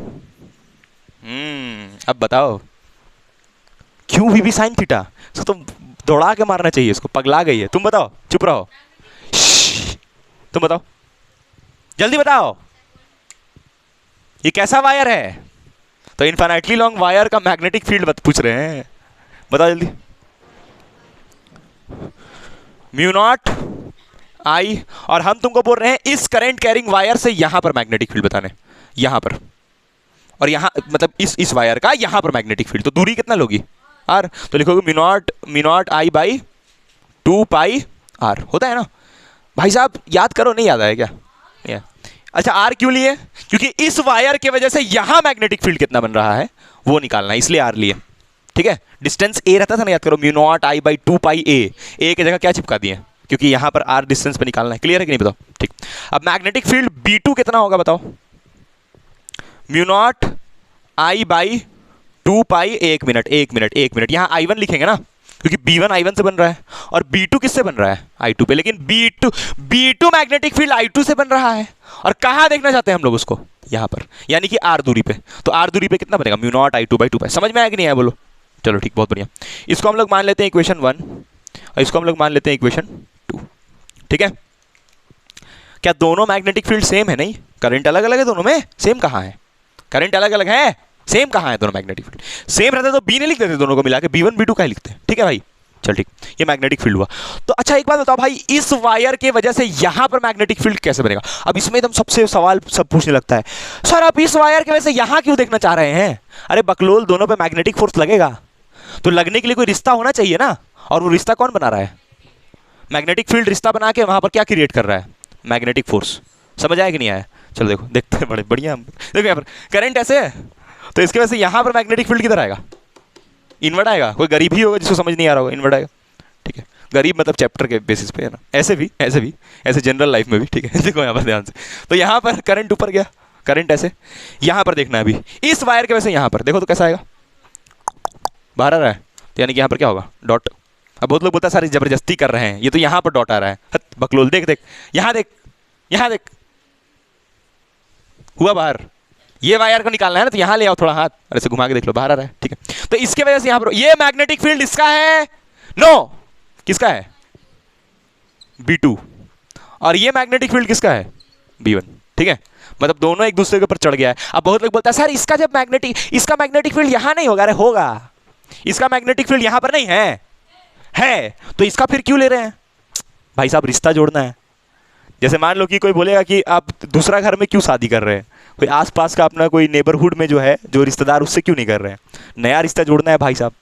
अब बताओ, क्यों भी साइन थीटा, इसको तो दौड़ा के मारना चाहिए, इसको पगला गई है। तुम बताओ, चुप रहो, तुम बताओ, जल्दी बताओ, ये कैसा वायर है? तो इनफिनिटली लॉन्ग वायर का मैग्नेटिक फील्ड मत पूछ रहे हैं, बताओ जल्दी। म्यू नॉट आई, और हम तुमको बोल रहे हैं इस करंट कैरिंग वायर से यहां पर मैग्नेटिक फील्ड बताने, यहां पर, और यहां मतलब इस वायर का यहां पर मैग्नेटिक फील्ड, तो दूरी कितना लोगी, आर। तो लिखोगे mu naught I by 2 pi R, होता है ना भाई साहब, याद करो, नहीं याद आया क्या? अच्छा आर क्यों लिए, क्योंकि इस वायर की वजह से यहां मैग्नेटिक फील्ड कितना बन रहा है वो निकालना है, इसलिए आर लिए, ठीक है। डिस्टेंस ए रहता था ना, याद करो, म्यू नॉट आई बाई 2 पाई ए की जगह क्या चिपका दिए, क्योंकि यहां पर आर डिस्टेंस पे निकालना है। क्लियर है कि नहीं बताओ? ठीक। अब मैग्नेटिक फील्ड B2 कितना होगा बताओ? म्यू नॉट I बाई 2 पाई। एक मिनट यहां I1 लिखेंगे ना, क्योंकि B1 I1 से बन रहा है और B2 किससे बन रहा है? I2 पे। लेकिन B2 मैग्नेटिक फील्ड I2 से बन रहा है, और कहां देखना चाहते हैं हम लोग उसको? यहां पर, यानी कि R दूरी पे। तो R दूरी पे कितना बनेगा? म्यू नॉट I2 बाई 2 पाई। समझ में आया कि नहीं आया बोलो? चलो ठीक, बहुत बढ़िया। इसको हम लोग मान लेते हैं इक्वेशन 1 और इसको हम लोग मान लेते हैं इक्वेशन 2। ठीक है। क्या दोनों मैग्नेटिक फील्ड सेम है? नहीं, करंट अलग अलग है दोनों में। सेम कहां है? करंट अलग अलग है, सेम कहां है? दोनों मैग्नेटिक फील्ड सेम रहते तो बी नहीं लिख देते दोनों को मिला के, B1 B2 का ही लिखते हैं। ठीक है भाई, चल ठीक, ये मैग्नेटिक फील्ड हुआ। तो अच्छा एक बात बताओ भाई, इस वायर के वजह से यहां पर मैग्नेटिक फील्ड कैसे बनेगा? अब इसमें एकदम सबसे सवाल सब पूछने लगता है, सर आप इस वायर के वजह से यहां क्यों देखना चाह रहे हैं? अरे बकलोल, दोनों पे मैग्नेटिक फोर्स लगेगा, तो लगने के लिए कोई रिश्ता होना चाहिए ना। और वो रिश्ता कौन बना रहा है? मैग्नेटिक फील्ड रिश्ता बना के वहां पर क्या क्रिएट कर रहा है? Magnetic force. समझ आया कि नहीं आया? चलो देखो, देखते हैं, बड़े बढ़िया। देखो यहाँ पर करंट ऐसे है, तो इसके वजह से यहां पर मैग्नेटिक फील्ड किधर आएगा? इनवर्ट आएगा। कोई गरीब ही होगा जिसको समझ नहीं आ रहा होगा, इनवर्ट आएगा। ठीक है, गरीब मतलब चैप्टर के बेसिस पे है ना, ऐसे जनरल लाइफ में भी। ठीक है, देखो यहाँ पर ध्यान से, तो यहाँ पर करंट ऊपर गया, करंट ऐसे यहाँ पर देखना है अभी, इस वायर के वजह से यहाँ पर देखो तो कैसा आएगा? बाहर आ रहा है, तो यानी कि यहाँ पर क्या होगा? डॉट। अब बहुत लोग बोलता है सारी जबरदस्ती कर रहे हैं, ये तो यहाँ पर डॉट आ रहा है। हट बकलोल, देख यहाँ देख, हुआ बाहर। ये वायर को निकालना है ना, तो यहाँ ले आओ थोड़ा हाथ, और ऐसे घुमा के देख लो, बाहर आ रहा है। ठीक है, तो इसके वजह से यहाँ पर ये मैग्नेटिक फील्ड इसका है? नो, किसका है? B2। और ये मैग्नेटिक फील्ड किसका है? B1। ठीक है, मतलब दोनों एक दूसरे के ऊपर चढ़ गया है। अब बहुत लोग बोलता है सर इसका मैग्नेटिक फील्ड यहां नहीं होगा। अरे होगा, इसका मैग्नेटिक फील्ड यहां पर नहीं है तो इसका फिर क्यों ले रहे हैं? भाई साहब रिश्ता जोड़ना है। जैसे मान लो कि कोई बोलेगा कि आप दूसरा घर में क्यों शादी कर रहे हैं, कोई आसपास का अपना कोई नेबरहुड में जो है जो रिश्तेदार, उससे क्यों नहीं कर रहे हैं? नया रिश्ता जोड़ना है भाई साहब।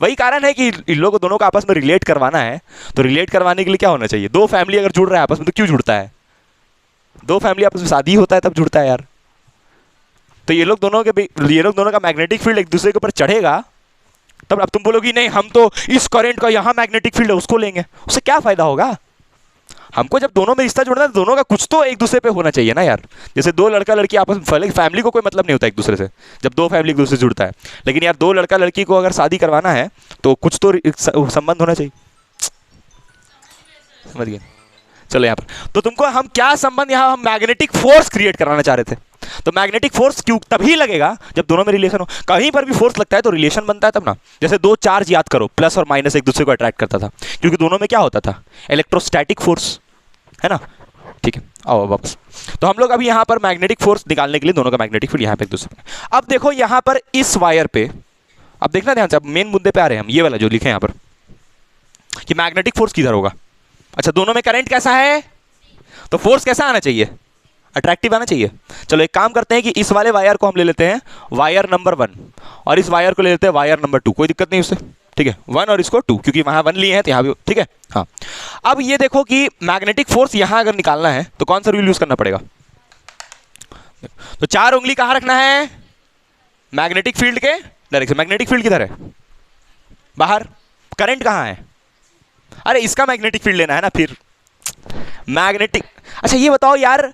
वही कारण है कि इन लोगों को दोनों को आपस में रिलेट करवाना है। तो रिलेट करवाने के लिए क्या होना चाहिए? दो फैमिली अगर जुड़ रहा है आपस में, तो क्यों जुड़ता है? दो फैमिली आपस में शादी होता है तब जुड़ता है यार। तो ये लोग दोनों का मैग्नेटिक फील्ड एक दूसरे के ऊपर चढ़ेगा, तब अब तुम बोलोगी नहीं हम तो इस करंट का यहाँ मैग्नेटिक फील्ड है उसको लेंगे, उससे क्या फायदा होगा? हमको जब दोनों में रिश्ता जोड़ना है, दोनों का कुछ तो एक दूसरे पे होना चाहिए ना यार। जैसे दो लड़का लड़की आपस में, फैमिली को कोई मतलब नहीं होता एक दूसरे से, जब दो फैमिली एक दूसरे से जुड़ता है। लेकिन यार दो लड़का लड़की को अगर शादी करवाना है तो कुछ तो संबंध होना चाहिए। समझ गए? चलो यहाँ पर तो तुमको हम क्या संबंध, यहाँ हम मैग्नेटिक फोर्स क्रिएट कराना चाह रहे थे। तो मैग्नेटिक फोर्स क्यों तभी लगेगा जब दोनों में रिलेशन हो। कहीं पर भी फोर्स लगता है तो रिलेशन बनता है तब ना। जैसे दो चार्ज याद करो, प्लस और माइनस एक दूसरे को अट्रैक्ट करता था, क्योंकि दोनों में क्या होता था? इलेक्ट्रोस्टैटिक फोर्स, है ना। ठीक है, आओ वापस। तो हम लोग अभी यहाँ पर मैग्नेटिक फोर्स निकालने के लिए दोनों का मैग्नेटिक फील्ड यहाँ पे एक दूसरे पे। अब देखो यहाँ पर इस वायर पे, अब देखना ध्यान से, अब मेन मुद्दे पे आ रहे हैं हम, ये वाला जो लिखे यहाँ पर कि मैग्नेटिक फोर्स किधर होगा। अच्छा, दोनों में करंट कैसा है, तो फोर्स कैसा आना चाहिए? अट्रैक्टिव आना चाहिए। चलो एक काम करते हैं कि इस वाले वायर को हम ले लेते हैं वायर नंबर 1 और इस वायर को ले लेते हैं वायर नंबर 2। कोई दिक्कत नहीं उससे, ठीक है, 1 और इसको 2, क्योंकि वहां 1 लिए हैं तो यहाँ भी, ठीक है। हाँ, अब ये देखो कि मैग्नेटिक फोर्स यहां अगर निकालना है तो कौन सा रूल यूज करना पड़ेगा? तो 4 उंगली कहां रखना है? मैग्नेटिक फील्ड के डायरेक्शन। मैग्नेटिक फील्ड किधर है? बाहर। करंट कहां है? अरे इसका मैग्नेटिक फील्ड लेना है ना फिर। मैग्नेटिक, अच्छा ये बताओ यार,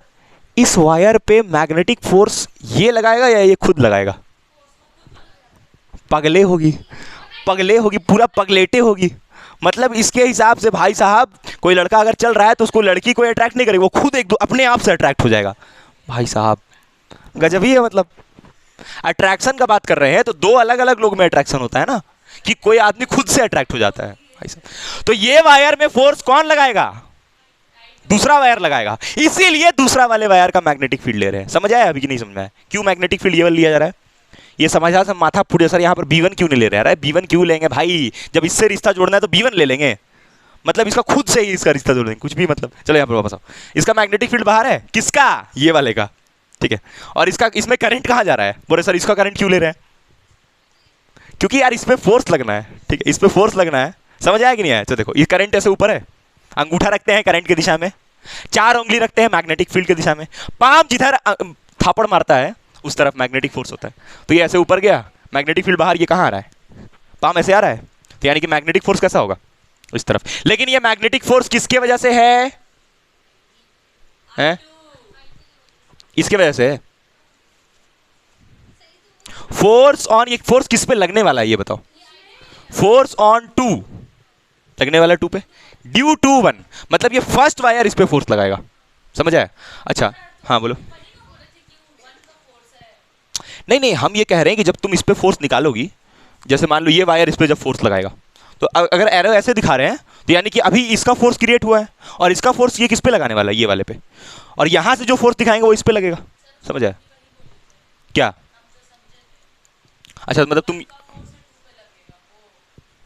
इस वायर पे मैग्नेटिक फोर्स ये लगाएगा या ये खुद लगाएगा? पगले होगी, पूरा पगलेटे होगी। मतलब इसके हिसाब से भाई साहब, कोई लड़का अगर चल रहा है तो उसको लड़की को अट्रैक्ट नहीं करेगा, वो खुद अपने आप से अट्रैक्ट हो जाएगा। भाई साहब गजब ही है। मतलब अट्रैक्शन का बात कर रहे हैं तो दो अलग अलग लोग में अट्रैक्शन होता है ना, कि कोई आदमी खुद से अट्रैक्ट हो जाता है भाई साहब। तो ये वायर में फोर्स कौन लगाएगा? दूसरा वायर लगाएगा, इसीलिए दूसरा वाले वायर का मैग्नेटिक फील्ड ले रहे हैं। समझ आया अभी कि नहीं समझ में आया? क्यों मैग्नेटिक फील्ड ये वाला लिया जा रहा है? ये समझा सब माथा फूटे सर, यहाँ पर B1 क्यों नहीं ले रहे? अरे B1 क्यों लेंगे भाई? जब इससे रिश्ता जोड़ना है तो B1 ले लेंगे, मतलब इसका खुद से ही इसका रिश्ता जोड़ देंगे, कुछ भी मतलब। चलो यहाँ पर वापस आओ। इसका मैग्नेटिक फील्ड बाहर है, किसका? ये वाले का, ठीक है। और इसमें करंट कहाँ जा रहा है? बोले सर इसका करंट क्यों ले रहे हैं? क्योंकि यार इसमें फोर्स लगना है, ठीक है, इसमें फोर्स लगना है। समझ आया कि नहीं आया? तो देखो ये करंट ऐसे ऊपर है, अंगूठा रखते हैं करंट की दिशा में, 4 उंगली रखते हैं मैग्नेटिक फील्ड की दिशा में, पाम जिधर थापड़ मारता है उस तरफ मैग्नेटिक फोर्स होता है। तो ये ऐसे ऊपर गया, मैग्नेटिक फील्ड बाहर, ये कहाँ आ रहा है? पाम ऐसे आ रहा है, तो यानी कि मैग्नेटिक फोर्स कैसा होगा? इस तरफ। लेकिन ये मैग्नेटिक फोर्स किसके वजह से है? हैं? इसके वजह से है। फोर्स ऑन, ये फोर्स किस पे लगने वाला है ये बताओ? फोर्स ऑन टू लगने वाला, टू पे, ड्यू टू वन, मतलब ये फर्स्ट वायर इस पे फोर्स लगाएगा। समझ आया? अच्छा हाँ बोलो। नहीं नहीं, हम ये कह रहे हैं कि जब तुम इस पे फोर्स निकालोगी, जैसे मान लो ये वायर इस पे जब फोर्स लगाएगा, तो अगर एरो ऐसे दिखा रहे हैं तो यानी कि अभी इसका फोर्स क्रिएट हुआ है और इसका फोर्स ये किस पे लगाने वाला है? ये वाले पे। और यहां से जो फोर्स दिखाएंगे वो इस पे लगेगा। समझ आया क्या? अच्छा मतलब तुम,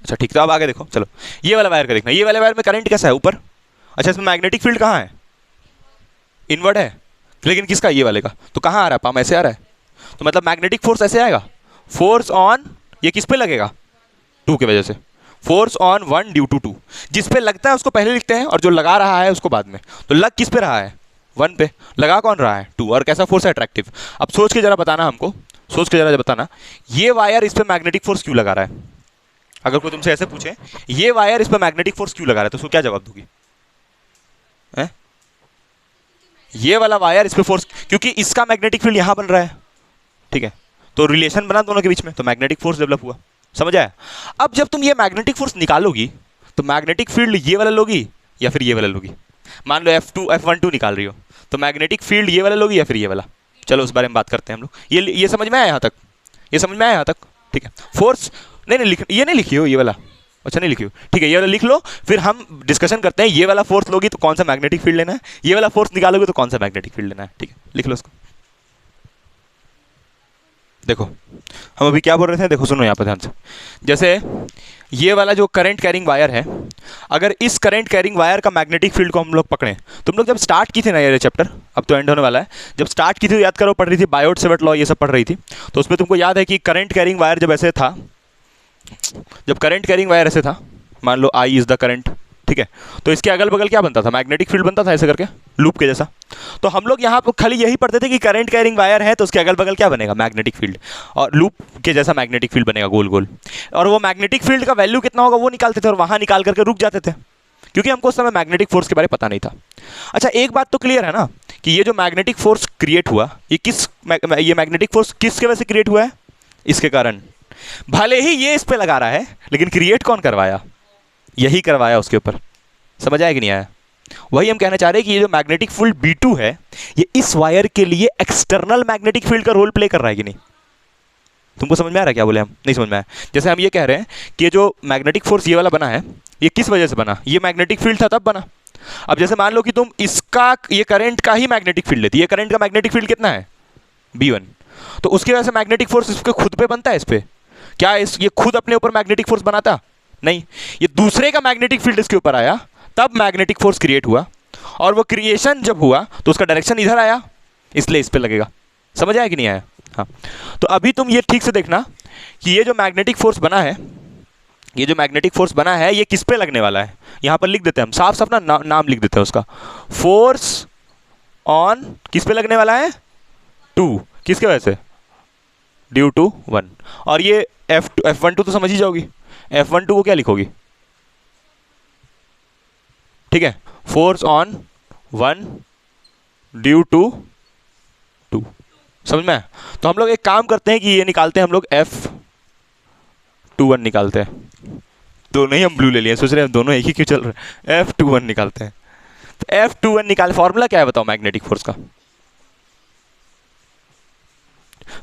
अच्छा ठीक, तो अब आगे देखो, चलो ये वाला वायर का देखना। ये वाले वायर में करंट कैसा है? ऊपर। अच्छा इसमें मैग्नेटिक फील्ड कहाँ है? इनवर्ड है, लेकिन किसका? ये वाले का। तो कहाँ आ रहा है? पाम ऐसे आ रहा है, तो मतलब मैग्नेटिक फोर्स ऐसे आएगा। फोर्स ऑन, ये किस पे लगेगा? टू की वजह से। Force on one due to two, जिस पे लगता है उसको पहले लिखते हैं और जो लगा रहा है उसको बाद में। तो लग किस पे रहा है? वन पे। लगा कौन रहा है? टू। और कैसा फोर्स है? अट्रैक्टिव। अब सोच के जरा बताना हमको, सोच के जरा बताना, ये वायर इस पे मैग्नेटिक फोर्स क्यों लगा रहा है? अगर कोई तुमसे ऐसे पूछे ये वायर इस पे मैग्नेटिक फोर्स क्यों लगा रहा है, तो उसको क्या जवाब दोगी? ये वाला वायर इस पे फोर्स, क्योंकि इसका मैग्नेटिक फील्ड यहां बन रहा है, ठीक है, तो रिलेशन बना दोनों के बीच में, तो मैग्नेटिक फोर्स डेवलप हुआ। समझ आया? अब जब तुम ये मैग्नेटिक फोर्स निकालोगी तो मैग्नेटिक फील्ड ये वाला लोगी या फिर ये वाला लोगी? मान लो F2 F12 निकाल रही हो, तो मैग्नेटिक फील्ड ये वाला लोगी या फिर ये वाला? चलो उस बारे में बात करते हैं हम लोग। ये समझ में आया यहाँ तक? ये समझ में आया यहाँ तक? ठीक है। फोर्स नहीं नहीं लिख, ये नहीं लिखी हो ये वाला, अच्छा नहीं लिखी हो, ठीक है, ये वाला लिख लो, फिर हम डिस्कशन करते हैं। ये वाला फोर्स लोगी तो कौन सा मैग्नेटिक फील्ड लेना है, ये वाला फोर्स निकालोगे तो कौन सा मैग्नेटिक फील्ड लेना है, ठीक है, लिख लो उसको। देखो हम अभी क्या बोल रहे थे, देखो सुनो यहाँ पर ध्यान से। जैसे ये वाला जो करंट कैरिंग वायर है, अगर इस करंट कैरिंग वायर का मैग्नेटिक फील्ड को हम लोग पकड़ें, तुम लोग जब स्टार्ट की थी ना ये चैप्टर, अब तो एंड होने वाला है, जब स्टार्ट की थी याद करो, पढ़ रही थी बायोट सेवर्ट लॉ, ये सब पढ़ रही थी, तो उसमें तुमको याद है कि करंट कैरिंग वायर जब ऐसे था, जब करंट कैरिंग वायर ऐसे था, मान लो आई इज द करंट, ठीक है, तो इसके अगल बगल क्या बनता था? मैग्नेटिक फील्ड बनता था ऐसे करके, लूप के जैसा। तो हम लोग यहाँ पर खाली यही पढ़ते थे कि करंट कैरिंग वायर है तो उसके अगल बगल क्या बनेगा? मैग्नेटिक फील्ड, और लूप के जैसा मैग्नेटिक फील्ड बनेगा गोल गोल। और वो मैग्नेटिक फील्ड का वैल्यू कितना होगा वो निकालते थे, और वहाँ निकाल करके रुक जाते थे, क्योंकि हमको उस समय मैग्नेटिक फोर्स के बारे में पता नहीं था। अच्छा एक बात तो क्लियर है ना कि ये जो मैग्नेटिक फोर्स क्रिएट हुआ, ये मैग्नेटिक फोर्स किसके वजह से क्रिएट हुआ है? इसके कारण। भले ही ये इस पे लगा रहा है, लेकिन क्रिएट कौन करवाया? यही करवाया उसके ऊपर। समझ आया कि नहीं आया? वही हम कहना चाह रहे हैं कि ये जो मैग्नेटिक फील्ड B2 है, ये इस वायर के लिए एक्सटर्नल मैग्नेटिक फील्ड का रोल प्ले कर रहा है कि नहीं? तुमको समझ में आ रहा है क्या बोले हम? नहीं समझ में आया? जैसे हम ये कह रहे हैं कि जो मैग्नेटिक फोर्स ये वाला बना है, ये किस वजह से बना? ये मैग्नेटिक फील्ड था तब बना। अब जैसे मान लो कि तुम इसका, ये करंट का ही मैग्नेटिक फील्ड लेती है, ये करंट का मैग्नेटिक फील्ड कितना है? B1। तो उसकी वजह से मैग्नेटिक फोर्स इसके खुद पे बनता है, इस पे क्या ये खुद अपने ऊपर मैग्नेटिक फोर्स बनाता नहीं, ये दूसरे का मैग्नेटिक फील्ड इसके ऊपर आया तब मैग्नेटिक फोर्स क्रिएट हुआ, और वो क्रिएशन जब हुआ तो उसका डायरेक्शन इधर आया, इसलिए इस पे लगेगा। समझ आया कि नहीं आया? हाँ, तो अभी तुम ये ठीक से देखना कि ये जो मैग्नेटिक फोर्स बना है, ये जो मैग्नेटिक फोर्स बना है ये किस पे लगने वाला है? यहां पर लिख देते हैं हम साफ साफ ना, नाम लिख देते हैं उसका। फोर्स ऑन किस पे लगने वाला है? टू। किसके वजह से? Due to one. और ये F12 तो समझ ही जाओगी, F12 को क्या लिखोगी? ठीक है, force on one due to two. समझ में? तो हम लोग एक काम करते हैं कि ये निकालते हैं हम लोग F21 निकालते हैं। दोनों ही हम ब्लू ले लिए, सोच रहे हैं दोनों एक ही क्यों चल रहे हैं? F21 निकालते हैं। तो F21 निकाल, फॉर्मूला क्या है बताओ मैग्नेटिक फोर्स का?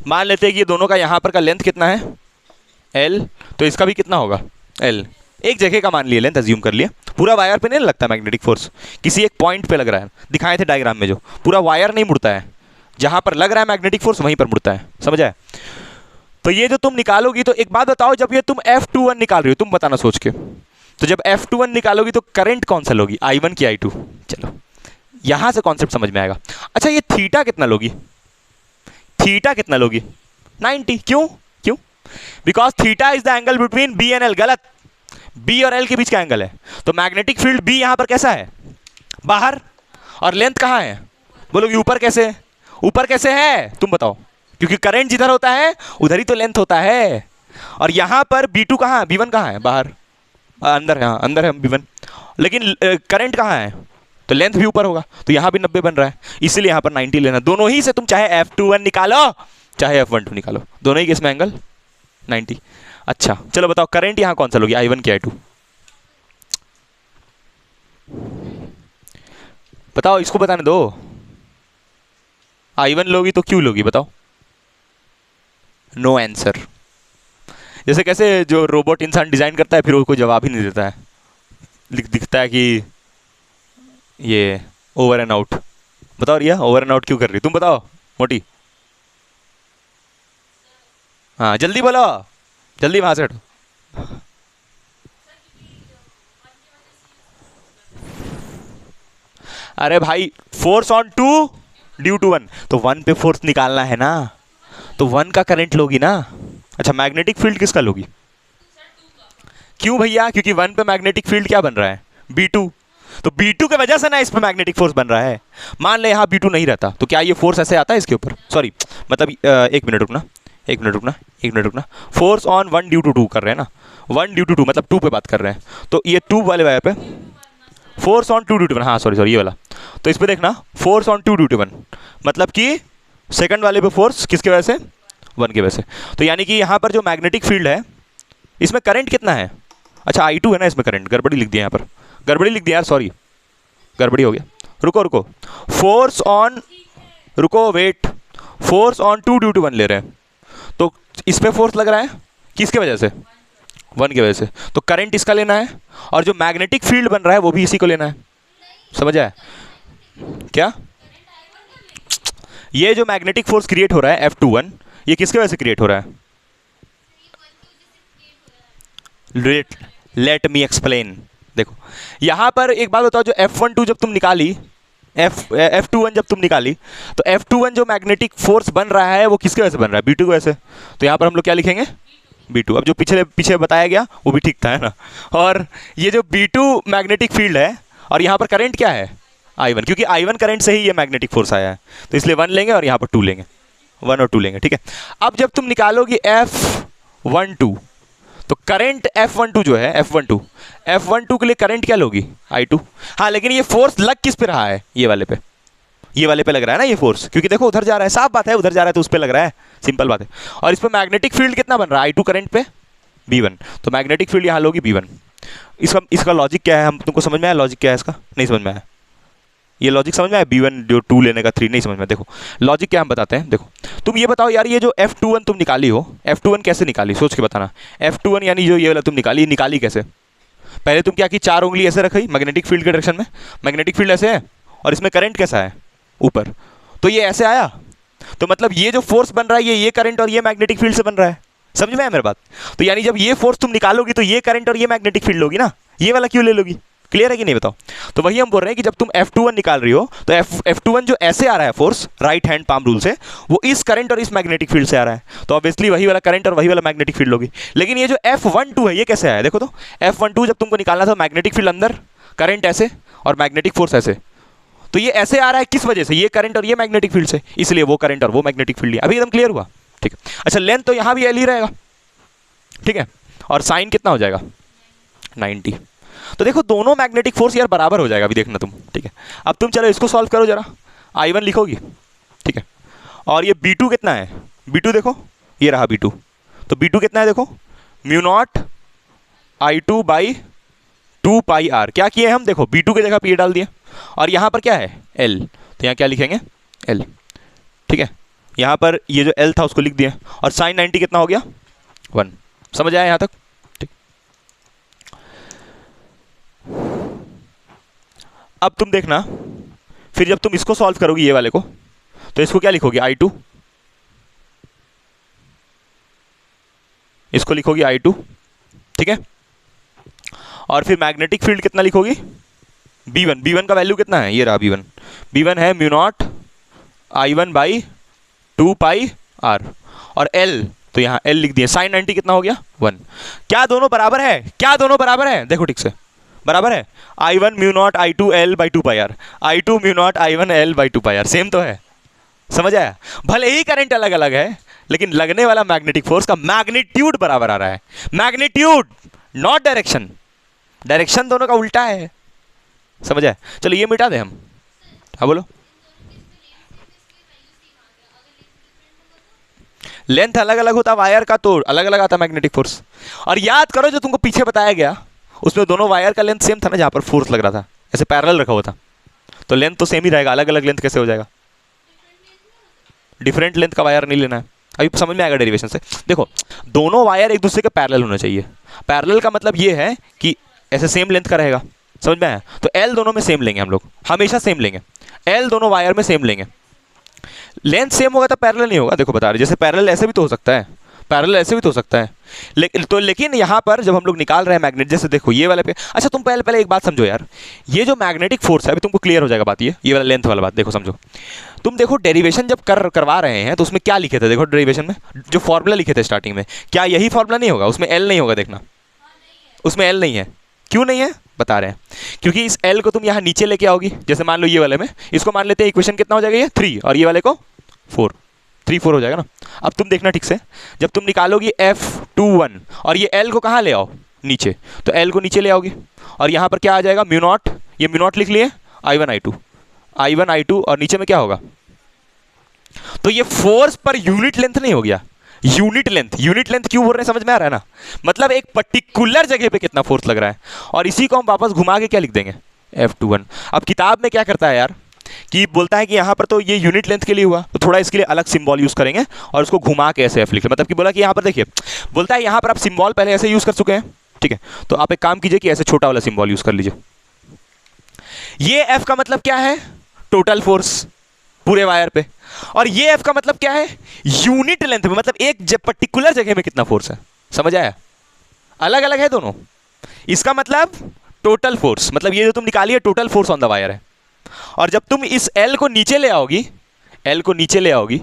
मान लेते हैं कि ये दोनों का यहां पर का लेंथ कितना है? L, तो इसका भी कितना होगा? L। एक जगह का मान लिया लेंथ, अज्यूम कर लिया। पूरा वायर पे नहीं लगता मैग्नेटिक फोर्स, किसी एक पॉइंट पे लग रहा है। दिखाए थे डायग्राम में, जो पूरा वायर नहीं मुड़ता है, जहां पर लग रहा है मैग्नेटिक फोर्स वहीं पर मुड़ता है। समझ आए? तो ये जो तुम निकालोगी, तो एक बात बताओ, जब ये तुम F21 निकाल रही हो, तुम बताना सोच के, तो जब F21 निकालोगी तो करंट कौन सा लोगी? I1 की I2? चलो यहां से कॉन्सेप्ट समझ में आएगा। अच्छा ये थीटा कितना लोगी? थीटा कितना लोगी? 90। क्यों? क्यों? Because theta is the angle between B and L। गलत, B और L के बीच का एंगल है। तो मैग्नेटिक फील्ड B यहां पर कैसा है? बाहर। और लेंथ कहां है? बोलोगे ऊपर कैसे? ऊपर कैसे है तुम बताओ? क्योंकि करंट जिधर होता है उधर ही तो लेंथ होता है। और यहां पर B2 कहां है? B1 कहां है? बाहर। अंदर है, हाँ अंदर है B1, लेकिन करंट कहाँ है, तो लेंथ भी ऊपर होगा, तो यहाँ भी 90 बन रहा है, इसीलिए यहाँ पर 90 लेना। दोनों ही से तुम चाहे F21 निकालो चाहे F12 निकालो, दोनों ही केस में एंगल 90। अच्छा चलो बताओ करंट यहाँ कौन सा लोगी, I1 की I2? बताओ, इसको बताने दो। I1 लोगी तो क्यों लोगी बताओ? No answer. जैसे कैसे जो रोबोट इंसान डिजाइन करता है फिर वो कोई जवाब ही नहीं देता है, दिखता है कि ये ओवर एंड आउट। बताओ रिया, ओवर एंड आउट क्यों कर रही, तुम बताओ मोटी। हाँ जल्दी बोलो, जल्दी वहां से हटो। अरे भाई force on two due to one, तो वन पे फोर्स निकालना है ना, तो वन का करंट लोगी ना। अच्छा मैग्नेटिक फील्ड किसका लोगी? क्यों भैया? क्योंकि वन पे मैग्नेटिक फील्ड क्या बन रहा है, B2, तो B2 की वजह से ना इस पे मैग्नेटिक फोर्स बन रहा है। मान ले यहाँ B2 नहीं रहता तो क्या ये फोर्स ऐसे आता है इसके ऊपर, सॉरी मतलब एक मिनट रुकना, एक मिनट रुकना, एक मिनट रुकना। फोर्स ऑन 1 ड्यू टू 2 कर रहे हैं ना, 1 ड्यू टू 2 मतलब 2 पे बात कर रहे हैं, तो ये 2 वाले वायर पे फोर्स ऑन 2 ड्यू टू 1, हाँ सॉरी सॉरी ये वाला, तो इस पे देखना फोर्स ऑन 2 ड्यू टू 1 मतलब कि सेकंड वाले पे फोर्स किसके वजह से, 1 की वजह से। तो यानी कि यहाँ पर जो मैग्नेटिक फील्ड है इसमें करंट कितना है, अच्छा I2 है ना इसमें करंट, गड़बड़ी लिख दिया यहाँ पर, गड़बड़ी लिख दिया यार, सॉरी गड़बड़ी हो गया। रुको रुको, फोर्स ऑन, रुको wait, force on 2 due to 1 ले रहे हैं, तो इस पे फोर्स लग रहा है किसके वजह से, 1 की वजह से, तो करंट इसका लेना है और जो मैग्नेटिक फील्ड बन रहा है वो भी इसी को लेना है। समझ आया क्या? ये जो मैग्नेटिक फोर्स क्रिएट हो रहा है F21 ये किसके वजह से क्रिएट हो रहा है? Let me explain. देखो यहां पर एक बात बताओ, जो F12 जब तुम निकाली, F21 जब तुम निकाली, तो F21 जो मैग्नेटिक फोर्स बन रहा है वो किसके वजह से बन रहा है, B2 की वजह से, तो यहां पर हम लोग क्या लिखेंगे, B2। अब जो पीछे पीछे बताया गया वो भी ठीक था है ना, और ये जो B2 मैग्नेटिक फील्ड है और यहाँ पर करंट क्या है, I1, क्योंकि I1 करंट से ही ये मैग्नेटिक फोर्स आया है, तो इसलिए 1 लेंगे और यहाँ पर 2 लेंगे, 1 और 2 लेंगे, ठीक है। अब जब तुम निकालोगी F12 तो करंट F12 जो है, F12 के लिए करंट क्या लोगी, I2। हाँ लेकिन ये फोर्स लग किस पे रहा है, ये वाले पे, ये वाले पे लग रहा है ना ये फोर्स, क्योंकि देखो उधर जा रहा है, साफ बात है उधर जा रहा है तो उस पे लग रहा है, सिंपल बात है। और इस पे मैग्नेटिक फील्ड कितना बन रहा है, I2 करंट पे B1, तो मैग्नेटिक फील्ड यहाँ लोगी B1। इसका लॉजिक क्या है, हम तुमको समझ में आया लॉजिक क्या है इसका, नहीं समझ में आया, ये लॉजिक समझ में आया, B1 जो 2 लेने का 3 नहीं समझ में। देखो लॉजिक क्या हम बताते हैं, देखो तुम ये बताओ यार, ये जो F21 तुम निकाली हो, F21 कैसे निकाली, सोच के बताना। F21 यानी जो ये वाला तुम निकाली कैसे, पहले तुम क्या की, 4 उंगली ऐसे रखी मैग्नेटिक फील्ड के डायरेक्शन में, मैग्नेटिक फील्ड ऐसे है और इसमें करंट कैसा है ऊपर, तो ये ऐसे आया, तो मतलब ये जो फोर्स बन रहा है ये करंट और ये मैग्नेटिक फील्ड से बन रहा है, समझ में आया मेरी बात। तो यानी जब ये फोर्स तुम निकालोगी तो ये करंट और ये मैग्नेटिक फील्ड लोगी ना, ये वाला क्यों ले लोगी, क्लियर है कि नहीं बताओ। तो वही हम बोल रहे हैं कि जब तुम F21 निकाल रही हो तो F21 जो ऐसे आ रहा है force right hand palm rule से, वो इस करंट और इस मैग्नेटिक फील्ड से आ रहा है, तो ऑब्वियसली वही वाला करंट और वही वाला मैग्नेटिक फील्ड होगी। लेकिन ये जो F12 है ये कैसे आया, देखो तो F12 जब तुमको निकालना था मैग्नेटिक फील्ड अंदर, करंट ऐसे और मैग्नेटिक फोर्स ऐसे, तो ये ऐसे आ रहा है किस वजह से, ये करंट और ये मैग्नेटिक फील्ड से, इसलिए वो करंट और वो मैग्नेटिक फील्ड। अभी एकदम क्लियर हुआ, ठीक है। अच्छा लेंथ तो यहाँ भी L ही रहेगा, ठीक है, और साइन कितना हो जाएगा 90। तो देखो दोनों मैग्नेटिक फोर्स यार बराबर हो जाएगा, अभी देखना तुम, ठीक है। अब तुम चलो इसको सॉल्व करो जरा, I1 लिखोगी, ठीक है, और ये B2 कितना है, B2 देखो ये रहा B2, तो B2 कितना है देखो, μ0 I2 बाई 2 पाई R, क्या किए हम, देखो B2 की जगह P डाल दिया, और यहाँ पर क्या है L, तो यहाँ क्या लिखेंगे L, ठीक है। यहाँ पर ये जो L था उसको लिख दिया, और साइन 90 कितना हो गया 1, समझ आया यहाँ तक, ठीक। अब तुम देखना फिर जब तुम इसको सॉल्व करोगी ये वाले को, तो इसको क्या लिखोगे I2, इसको लिखोगी I2, ठीक है, और फिर मैग्नेटिक फील्ड कितना लिखोगी B1, B1 का वैल्यू कितना है, ये रहा B1, B1 है μ0 I1 बाई 2 पाई R, और L तो यहाँ L लिख दिया, साइन 90 कितना हो गया 1। क्या दोनों बराबर है, क्या दोनों बराबर है, देखो ठीक से बराबर है, I1 μ0 I2 L by 2 pi R, I2 μ0 I1 L by 2 pi R, same तो है, समझ आया। भले ही करंट अलग अलग है लेकिन लगने वाला मैग्नेटिक फोर्स का मैग्नीट्यूड बराबर आ रहा है, मैग्नीट्यूड नॉट डायरेक्शन, डायरेक्शन दोनों का उल्टा है, समझ आए? चलो ये मिटा दें हम। हाँ बोलो। लेंथ अलग अलग होता वायर का तो अलग अलग आता मैग्नेटिक फोर्स। और याद करो जो तुमको पीछे बताया गया उसमें दोनों वायर का लेंथ सेम था ना, जहां पर फोर्स लग रहा था ऐसे पैरेलल रखा हुआ था, तो लेंथ तो सेम ही रहेगा, अलग अलग लेंथ कैसे हो जाएगा? डिफरेंट लेंथ का वायर नहीं लेना है, अभी समझ में आएगा डेरिवेशन से। देखो दोनों वायर एक दूसरे के पैरेलल होना चाहिए। पैरेलल का मतलब ये है कि ऐसे सेम लेंथ का रहेगा, समझ में आया? तो एल दोनों में सेम लेंगे हम लोग, हमेशा सेम लेंगे। एल दोनों वायर में सेम लेंगे। लेंथ सेम होगा तो पैरेलल नहीं होगा, देखो बता रहे, जैसे पैरेलल ऐसे भी तो हो सकता है, पैरेलल ऐसे भी तो हो सकता है, लेकिन यहाँ पर जब हम लोग निकाल रहे हैं मैग्नेट, जैसे देखो ये वाले पे, अच्छा तुम पहले पहले एक बात समझो यार, ये जो मैग्नेटिक फोर्स है अभी तुमको क्लियर हो जाएगा बात, ये वाला लेंथ वाला बात देखो समझो। तुम देखो डेरिवेशन जब करवा रहे हैं तो उसमें क्या लिखे थे, देखो डेरिवेशन में जो फॉर्मूला लिखे थे स्टार्टिंग में, क्या यही फॉर्मूला नहीं होगा? उसमें एल नहीं होगा, देखना उसमें एल नहीं है। क्यों नहीं है बता रहे हैं, क्योंकि इस एल को तुम यहाँ नीचे लेके आओगी, जैसे मान लो ये वाले में, इसको मान लेते हैं इक्वेशन कितना हो जाएगा, ये 3 और ये वाले को 4, 3 4 हो जाएगा ना। अब तुम देखना ठीक से, जब तुम निकालोगी F21 और ये L को कहाँ ले आओ, नीचे, तो L को नीचे ले आओगी और यहाँ पर क्या आ जाएगा, म्यू नॉट, ये म्यू नॉट लिख लिए, I1 I2 और नीचे में क्या होगा, तो ये फोर्स पर यूनिट लेंथ नहीं हो गया, यूनिट लेंथ क्यों बोल रहे हैं, समझ में आ रहा है ना? मतलब एक पर्टिकुलर जगह पे कितना फोर्स लग रहा है, और इसी को हम वापस घुमा के क्या लिख देंगे, F21। अब किताब में क्या करता है यार कि बोलता है कि यहाँ पर तो ये यूनिट लेंथ के लिए हुआ, तो थोड़ा इसके लिए अलग सिंबल यूज करेंगे और उसको घुमा के ऐसे एफ लिख, मतलब कि बोला कि यहाँ पर देखिए, बोलता है यहाँ पर आप सिंबल पहले ऐसे यूज कर चुके हैं, ठीक है, तो आप एक काम कीजिए कि ऐसे छोटा वाला सिंबल यूज कर लीजिए। ये एफ का मतलब क्या है, टोटल फोर्स पूरे वायर पे, और ये एफ का मतलब क्या है, यूनिट लेंथ में, मतलब एक पर्टिकुलर जगह में कितना फोर्स है, समझ आया? अलग अलग है दोनों। इसका मतलब टोटल फोर्स, मतलब ये जो तुम निकाली है total force on the wire है, और जब तुम इस L को नीचे ले आओगी,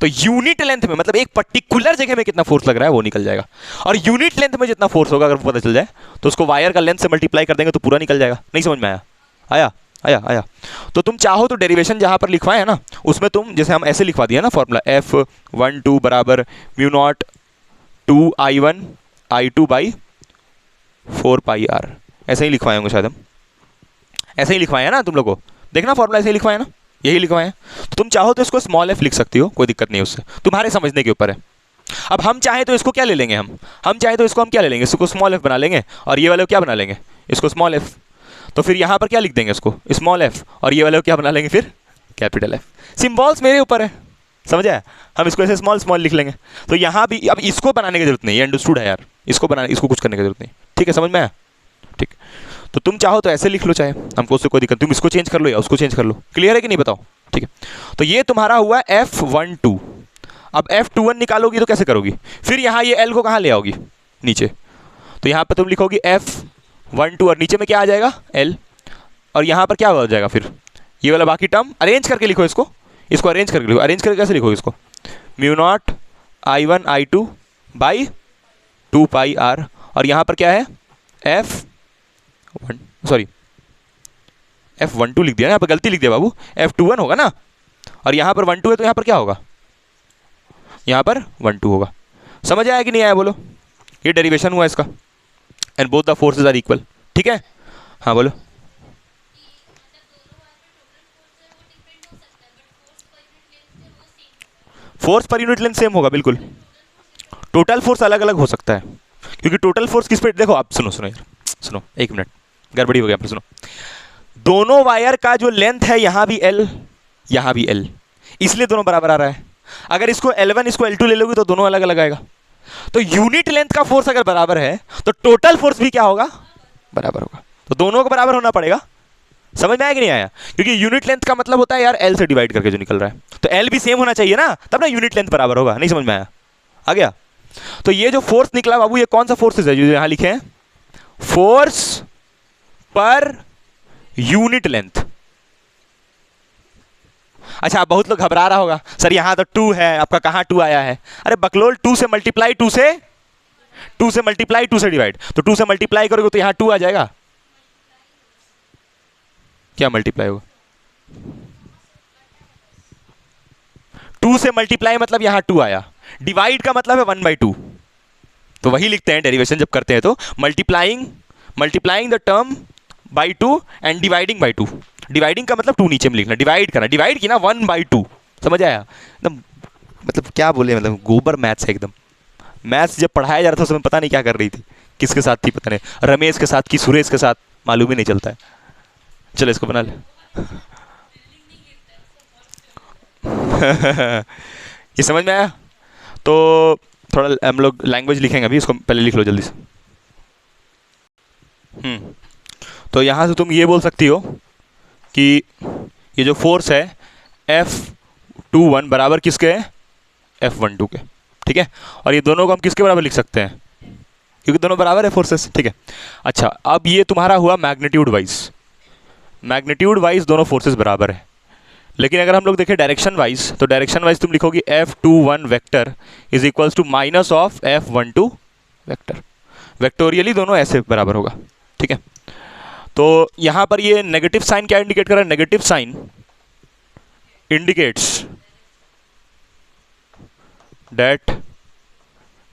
तो यूनिट लेंथ में, मतलब एक पर्टिकुलर जगह में कितना फोर्स लग रहा है वो निकल जाएगा, और यूनिट लेंथ में जितना फोर्स होगा अगर पता चल जाए तो उसको वायर का लेंथ से मल्टीप्लाई कर देंगे तो पूरा निकल जाएगा। नहीं समझ में आया? आया आया आया। तो तुम चाहो तो डेरिवेशन जहां पर लिखवाए है ना, उसमें तुम जैसे हम ऐसे लिखवा दिया ना फॉर्मूला, F12 बराबर mu naught 2I1 I2 by 4 pi R, ऐसे ही लिखवाए होंगे शायद हम, ऐसे ही लिखवाए हैं ना तुम लोग को, देखना फॉर्मूला ऐसे ही लिखवाए ना, यही लिखवाए हैं। तो तुम चाहो तो इसको स्मॉल एफ लिख सकती हो, कोई दिक्कत नहीं, उससे तुम्हारे समझने के ऊपर है। अब हम चाहे तो इसको क्या ले लेंगे, हम चाहे तो इसको हम क्या ले लेंगे, इसको स्मॉल एफ बना लेंगे और ये वाले को क्या बना लेंगे, इसको स्मॉल एफ, तो फिर यहाँ पर क्या लिख देंगे, इसको स्मॉल एफ, और ये वाले को क्या बना लेंगे फिर कैपिटल एफ। सिम्बॉल्स मेरे ऊपर है, समझ आया? हम इसको ऐसे स्मॉल लिख लेंगे, तो यहाँ भी अब इसको बनाने की जरूरत नहीं, ये अंडरस्टूड है यार, इसको कुछ करने की जरूरत नहीं, ठीक है, समझ में आया? ठीक, तो तुम चाहो तो ऐसे लिख लो, चाहे हमको उससे कोई दिक्कत, तुम इसको चेंज कर लो या उसको चेंज कर लो, क्लियर है कि नहीं बताओ? ठीक है, तो ये तुम्हारा हुआ F12। अब F21 निकालोगी तो कैसे करोगी, फिर यहाँ ये L को कहाँ ले आओगी, नीचे, तो यहाँ पर तुम लिखोगी F12 और नीचे में क्या आ जाएगा, L, और यहाँ पर क्या हो जाएगा फिर ये वाला बाकी टर्म, अरेंज करके लिखो इसको अरेंज करके लिखो, अरेंज करके कैसे लिखोगे इसको, mu naught I1 I2 by 2 pi R, और यहाँ पर क्या है F12 लिख दिया ना, यहाँ पर गलती लिख दिया बाबू, F21 होगा ना, और यहाँ पर 12 है तो यहाँ पर क्या होगा, यहाँ पर 12 होगा। समझ आया कि नहीं आया बोलो? ये डेरिवेशन हुआ इसका, and both the forces are equal, ठीक है? हाँ बोलो। Force per unit length same होगा बिल्कुल, टोटल फोर्स अलग अलग हो सकता है, क्योंकि टोटल फोर्स किस पे, देखो आप सुनो यार, सुनो एक मिनट, गड़बड़ी हो गया, पर सुनो, दोनों वायर का जो लेंथ है यहाँ भी L यहाँ भी L, इसलिए दोनों बराबर आ रहा है। अगर इसको L1 इसको L2 ले लोगे तो दोनों अलग अलग आएगा, तो यूनिट लेंथ का फोर्स अगर बराबर है तो टोटल फोर्स भी क्या होगा, बराबर होगा, तो दोनों को बराबर होना पड़ेगा। समझ में आया कि नहीं आया? क्योंकि यूनिट लेंथ का मतलब होता है यार L से डिवाइड करके जो निकल रहा है, तो L भी सेम होना चाहिए ना, तब ना यूनिट लेंथ बराबर होगा। नहीं समझ में आया? आ गया? तो ये जो फोर्स निकला बाबू, ये कौन सा फोर्सेस है जो यहां लिखे हैं, फोर्स पर यूनिट लेंथ। अच्छा बहुत लोग घबरा रहा होगा, सर यहां तो 2 है, आपका कहां 2 आया है? अरे बकलोल, 2 से मल्टीप्लाई 2 से डिवाइड, तो 2 से मल्टीप्लाई करोगे तो यहां 2 आ जाएगा, क्या मल्टीप्लाई होगा, 2 से मल्टीप्लाई मतलब यहां 2 आया, डिवाइड का मतलब है 1/2, तो वही लिखते हैं डेरिवेशन जब करते हैं तो multiplying the term by 2 and dividing by 2। Dividing का मतलब 2 नीचे में लिखना, डिवाइड करना, डिवाइड की ना 1/2, समझ आया एकदम। मतलब क्या बोले, मतलब गोबर मैथ्स है एकदम। मैथ्स जब पढ़ाया जा रहा था उसमें पता नहीं क्या कर रही थी, किसके साथ थी पता नहीं, रमेश के साथ कि सुरेश के साथ, मालूम ही नहीं चलता है। चलो इसको बना ले। ये समझ में आया? तो थोड़ा हम लोग लैंग्वेज लिखेंगे अभी, इसको पहले लिख लो जल्दी से। तो यहाँ से तुम ये बोल सकती हो कि ये जो फोर्स है F21 बराबर किसके है, F12 के, ठीक है। और ये दोनों को हम किसके बराबर लिख सकते हैं, क्योंकि दोनों बराबर है फोर्सेस, ठीक है। अच्छा, अब ये तुम्हारा हुआ मैग्नीट्यूड वाइज, मैग्नीट्यूड वाइज दोनों फोर्सेस बराबर है। लेकिन अगर हम लोग देखें डायरेक्शन वाइज, तो डायरेक्शन वाइज तुम लिखोगी F21 vector is equals to minus of F12 vector. Vectorially दोनों ऐसे बराबर होगा, ठीक है। तो यहाँ पर ये नेगेटिव साइन क्या इंडिकेट कर रहा है, negative sign indicates that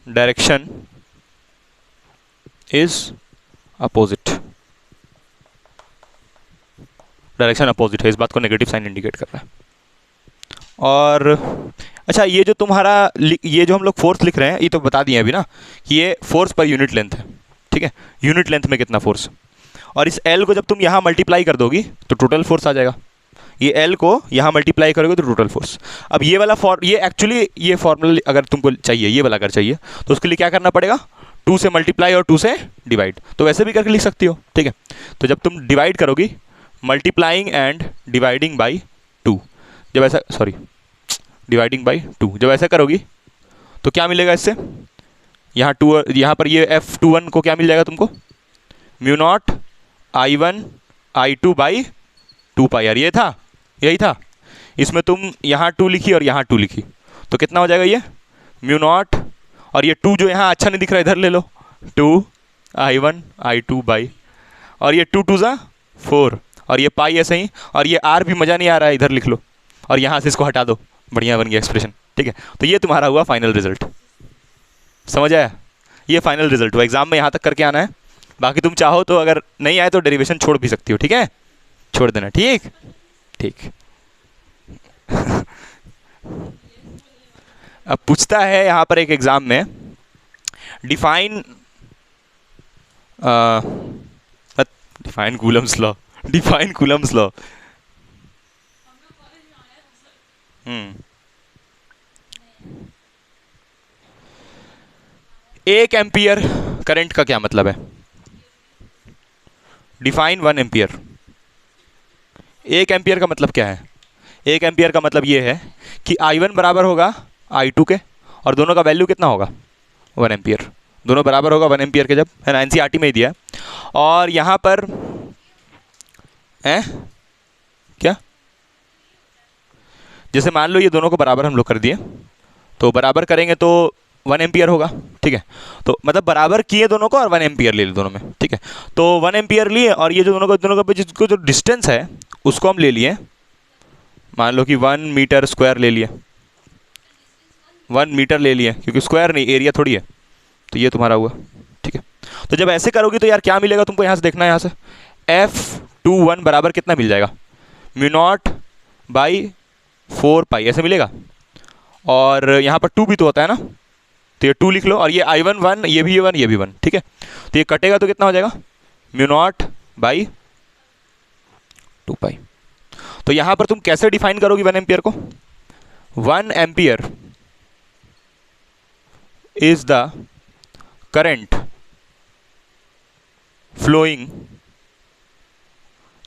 direction is opposite, direction opposite है, इस बात को नेगेटिव साइन इंडिकेट कर रहा है। और अच्छा, ये जो तुम्हारा ये जो हम लोग फोर्स लिख रहे हैं, ये तो बता दिए अभी ना कि ये फोर्स पर यूनिट लेंथ है, ठीक है। यूनिट लेंथ में कितना फोर्स, और इस L को जब तुम यहाँ मल्टीप्लाई कर दोगी तो टोटल फोर्स आ जाएगा। ये L को यहाँ मल्टीप्लाई करोगे तो टोटल फोर्स। अब ये वाला ये एक्चुअली ये फॉर्मूला अगर तुमको चाहिए, ये वाला अगर चाहिए तो उसके लिए क्या करना पड़ेगा, 2 से मल्टीप्लाई और 2 से डिवाइड, तो वैसे भी करके लिख सकती हो, ठीक है। तो जब तुम डिवाइड करोगी, मल्टीप्लाइंग एंड डिवाइडिंग बाई 2, जब ऐसा डिवाइडिंग बाई 2 जब ऐसा करोगी तो क्या मिलेगा इससे, यहाँ 2, यहाँ पर ये F21 को क्या मिल जाएगा तुमको, mu naught I1 I2 by 2 pi R, ये था, यही था। इसमें तुम यहाँ 2 लिखी और यहाँ 2 लिखी तो कितना हो जाएगा, ये म्यू नॉट, और ये 2 जो यहाँ अच्छा नहीं दिख रहा है इधर ले लो, 2 I1 I2 बाई, और ये 2 2 4, और ये पाई ऐसे ही, और ये आर भी मज़ा नहीं आ रहा है इधर लिख लो, और यहाँ से इसको हटा दो, बढ़िया बन गया एक्सप्रेशन, ठीक है। तो ये तुम्हारा हुआ फाइनल रिजल्ट, समझ आया? ये फाइनल रिजल्ट हुआ, एग्जाम में यहाँ तक करके आना है। बाकी तुम चाहो तो अगर नहीं आए तो डेरिवेशन छोड़ भी सकती हो, ठीक है, छोड़ देना, ठीक ठीक। अब पूछता है यहाँ पर एक एग्जाम में, define Coulomb's law, define Coulomb's law. एक एम्पियर करंट का क्या मतलब है, डिफाइन 1 एम्पियर। 1 एम्पियर का मतलब क्या है, 1 एम्पियर का मतलब ये है कि I1 बराबर होगा I2 के, और दोनों का वैल्यू कितना होगा, 1 एम्पियर, दोनों बराबर होगा 1 एम्पियर के, जब है ना, NCERT में ही दिया है। और यहाँ पर है क्या, जैसे मान लो ये दोनों को बराबर हम लोग कर दिए, तो बराबर करेंगे तो 1 एम्पियर होगा, ठीक है। तो मतलब बराबर किए दोनों को और 1 एम्पियर ले लिए दोनों में, ठीक है। तो 1 एम्पियर लिए, और ये जो दोनों का जिसको जो डिस्टेंस है उसको हम ले लिए, मान लो कि 1 मीटर स्क्वायर ले लिए, 1 मीटर ले लिए, क्योंकि स्क्वायर नहीं एरिया थोड़ी है, तो ये तुम्हारा हुआ, ठीक है। तो जब ऐसे करोगी तो यार क्या मिलेगा तुमको, यहाँ से देखना है, यहाँ से F21 बराबर कितना मिल जाएगा, म्यू नॉट बाई 4 पाई ऐसे मिलेगा, और यहाँ पर 2 भी तो होता है ना, तो ये 2 लिख लो, और ये I1 1, ये भी 1, ये भी 1, ठीक है। तो ये कटेगा तो कितना हो जाएगा, म्यू नॉट बाई 2 पाई। तो यहाँ पर तुम कैसे डिफाइन करोगी 1 एम्पियर को, 1 ampere is the current flowing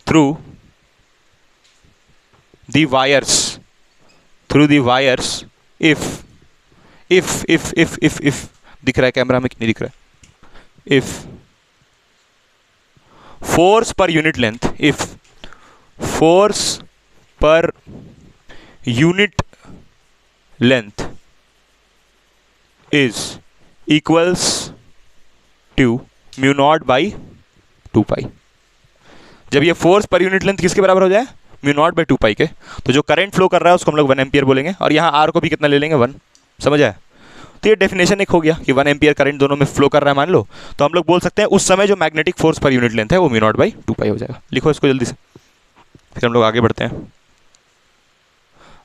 through the wires, if दिख रहा है कैमरा में कि नहीं दिख रहा है, if force per unit length, if force per unit length is equals to mu naught by 2 pi, जब ये फोर्स पर यूनिट लेंथ किसके बराबर हो जाए, म्यू नॉट बाई 2 पाई के, तो जो करंट फ्लो कर रहा है उसको हम लोग 1 एम्पियर बोलेंगे, और यहाँ आर को भी कितना ले लेंगे, 1, समझ आया? तो ये डेफिनेशन एक हो गया कि 1 एम्पियर करंट दोनों में फ्लो कर रहा है मान लो, तो हम लोग बोल सकते हैं उस समय जो magnetic force per unit length है वो म्यू नॉट बाई 2 पाई हो जाएगा। लिखो इसको जल्दी से, फिर हम लोग आगे बढ़ते हैं।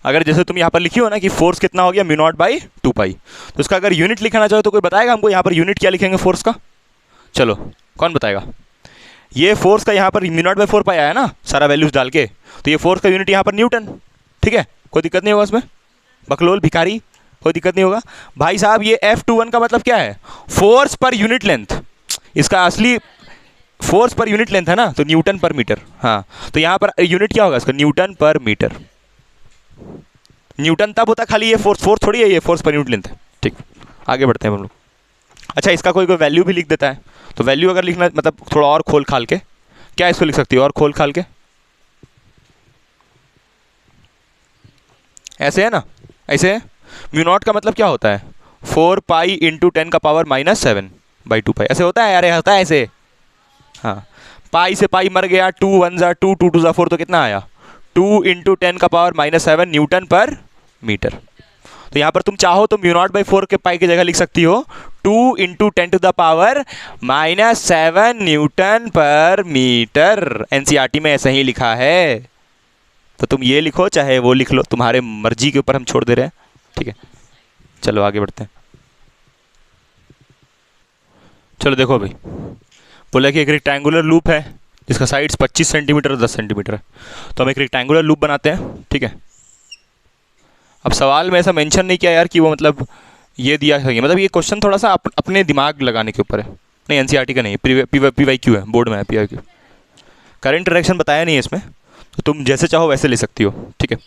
अगर जैसे तुम यहाँ पर लिखी हो ना कि फोर्स कितना हो गया म्यू नॉट बाई 2 पाई, तो उसका अगर यूनिट लिखना चाहो तो कोई बताएगा हमको यहाँ पर यूनिट क्या लिखेंगे फोर्स का? चलो कौन बताएगा? ये फोर्स का यहाँ पर म्यू नॉट बाई 4 पाई आया ना सारा वैल्यूज डाल के, तो ये फोर्स का यूनिट यहाँ पर न्यूटन। ठीक है, कोई दिक्कत नहीं होगा इसमें, बकलोल भिखारी कोई दिक्कत नहीं होगा भाई साहब। ये F21 का मतलब क्या है? फोर्स पर यूनिट लेंथ, इसका असली फोर्स पर यूनिट लेंथ है ना, तो न्यूटन पर मीटर। हाँ, तो यहाँ पर यूनिट क्या होगा इसका? Newton per metre. न्यूटन तब होता खाली ये फोर्स थोड़ी है, ये फोर्स पर यूनिट लेंथ है। ठीक, आगे बढ़ते हैं हम लोग। अच्छा, इसका कोई वैल्यू भी लिख देता है, तो वैल्यू अगर लिखना मतलब थोड़ा और खोल खाल के, क्या इसको लिख सकती हो और खोल खाल के? ऐसे है ना, ऐसे है। म्यू नॉट का मतलब क्या होता है? 4 पाई इंटू 10 का पावर -7 बाई 2 पाई, ऐसे होता है यार, होता है ऐसे। हाँ, पाई से पाई मर गया, 2 1 जा 2, 2 2 जा 4, तो कितना आया? 2 इंटू 10 का पावर -7 न्यूटन पर मीटर। तो यहाँ पर तुम चाहो तो म्यू नॉट बाई 4 के पाई की जगह लिख सकती हो 2 into 10 to the power -7 newton per metre. NCERT में ऐसा ही लिखा है, तो तुम ये लिखो चाहे वो लिख लो, तुम्हारे मर्जी के ऊपर हम छोड़ दे रहे हैं। ठीक है, चलो आगे बढ़ते हैं। चलो देखो भाई, बोला कि एक रेक्टेंगुलर लूप है जिसका साइड्स 25 सेंटीमीटर और 10 सेंटीमीटर है, तो हम एक रेक्टेंगुलर लूप बनाते हैं। ठीक है, अब सवाल में ऐसा मेंशन नहीं किया यार कि वो मतलब ये दिया है, मतलब ये क्वेश्चन थोड़ा सा अपने दिमाग लगाने के ऊपर है। नहीं, एनसीईआरटी का नहीं, PYQ है, बोर्ड में है PYQ। करंट डायरेक्शन बताया नहीं है इसमें, तो तुम जैसे चाहो वैसे ले सकती हो। ठीक है,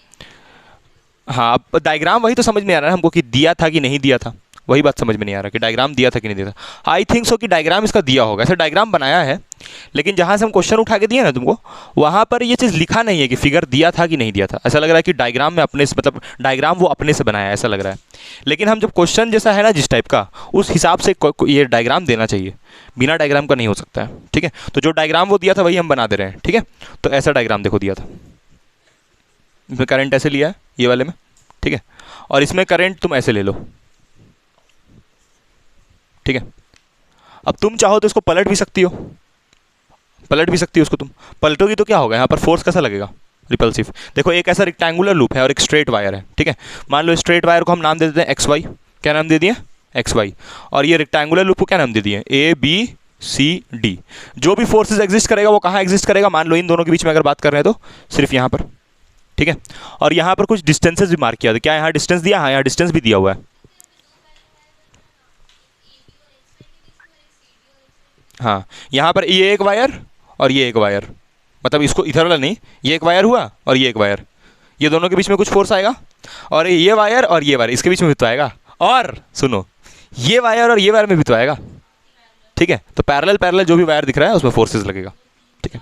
हाँ, अब डायग्राम वही तो समझ में आ रहा है हमको कि दिया था कि नहीं दिया था, वही बात समझ में नहीं आ रहा कि डायग्राम दिया था कि नहीं दिया था। आई थिंक सो कि डायग्राम इसका दिया होगा, ऐसा डायग्राम बनाया है, लेकिन जहाँ से हम क्वेश्चन उठा के दिए ना तुमको, वहाँ पर ये चीज़ लिखा नहीं है कि फिगर दिया था कि नहीं दिया था। ऐसा लग रहा है कि डायग्राम में अपने से, मतलब डायग्राम वो अपने से बनाया है, ऐसा लग रहा है। लेकिन हम जब क्वेश्चन जैसा है ना जिस टाइप का, उस हिसाब से ये डायग्राम देना चाहिए, बिना डायग्राम का नहीं हो सकता है। ठीक है, तो जो डायग्राम वो दिया था वही हम बना दे रहे हैं। ठीक है, तो ऐसा डायग्राम देखो दिया था, इसमें करंट ऐसे लिया है ये वाले में। ठीक है, और इसमें करंट तुम ऐसे ले लो। ठीक है, अब तुम चाहो तो इसको पलट भी सकती हो, पलट भी सकती हो उसको। तुम पलटोगी तो क्या होगा? यहाँ पर फोर्स कैसा लगेगा? रिपल्सिव। देखो, एक ऐसा रेक्टेंगुलर लूप है और एक स्ट्रेट वायर है। ठीक है, मान लो स्ट्रेट वायर को हम नाम दे देते हैं XY। क्या नाम दे दिए? XY। और ये रेक्टेंगुलर लूप को क्या नाम दे दिए? ABCD। जो भी फोर्सेज एग्जिस्ट करेगा वो कहाँ एग्जिस्ट करेगा? मान लो इन दोनों के बीच में अगर बात कर रहे हैं तो सिर्फ यहाँ पर। ठीक है, और यहाँ पर कुछ डिस्टेंसेज भी मार्क किया था। क्या यहाँ डिस्टेंस दिया? हाँ, यहाँ डिस्टेंस भी दिया हुआ है। हाँ, यहाँ पर ये एक वायर और ये एक वायर, मतलब इसको इधर वाला नहीं, ये एक वायर हुआ और ये एक वायर, ये दोनों के बीच में कुछ फोर्स आएगा, और ये वायर और ये वायर इसके बीच में भी तो आएगा, और सुनो ये वायर और ये वायर में भी तो आएगा। ठीक है, तो पैरेलल जो भी वायर दिख रहा है उसमें फोर्सेस लगेगा। ठीक है,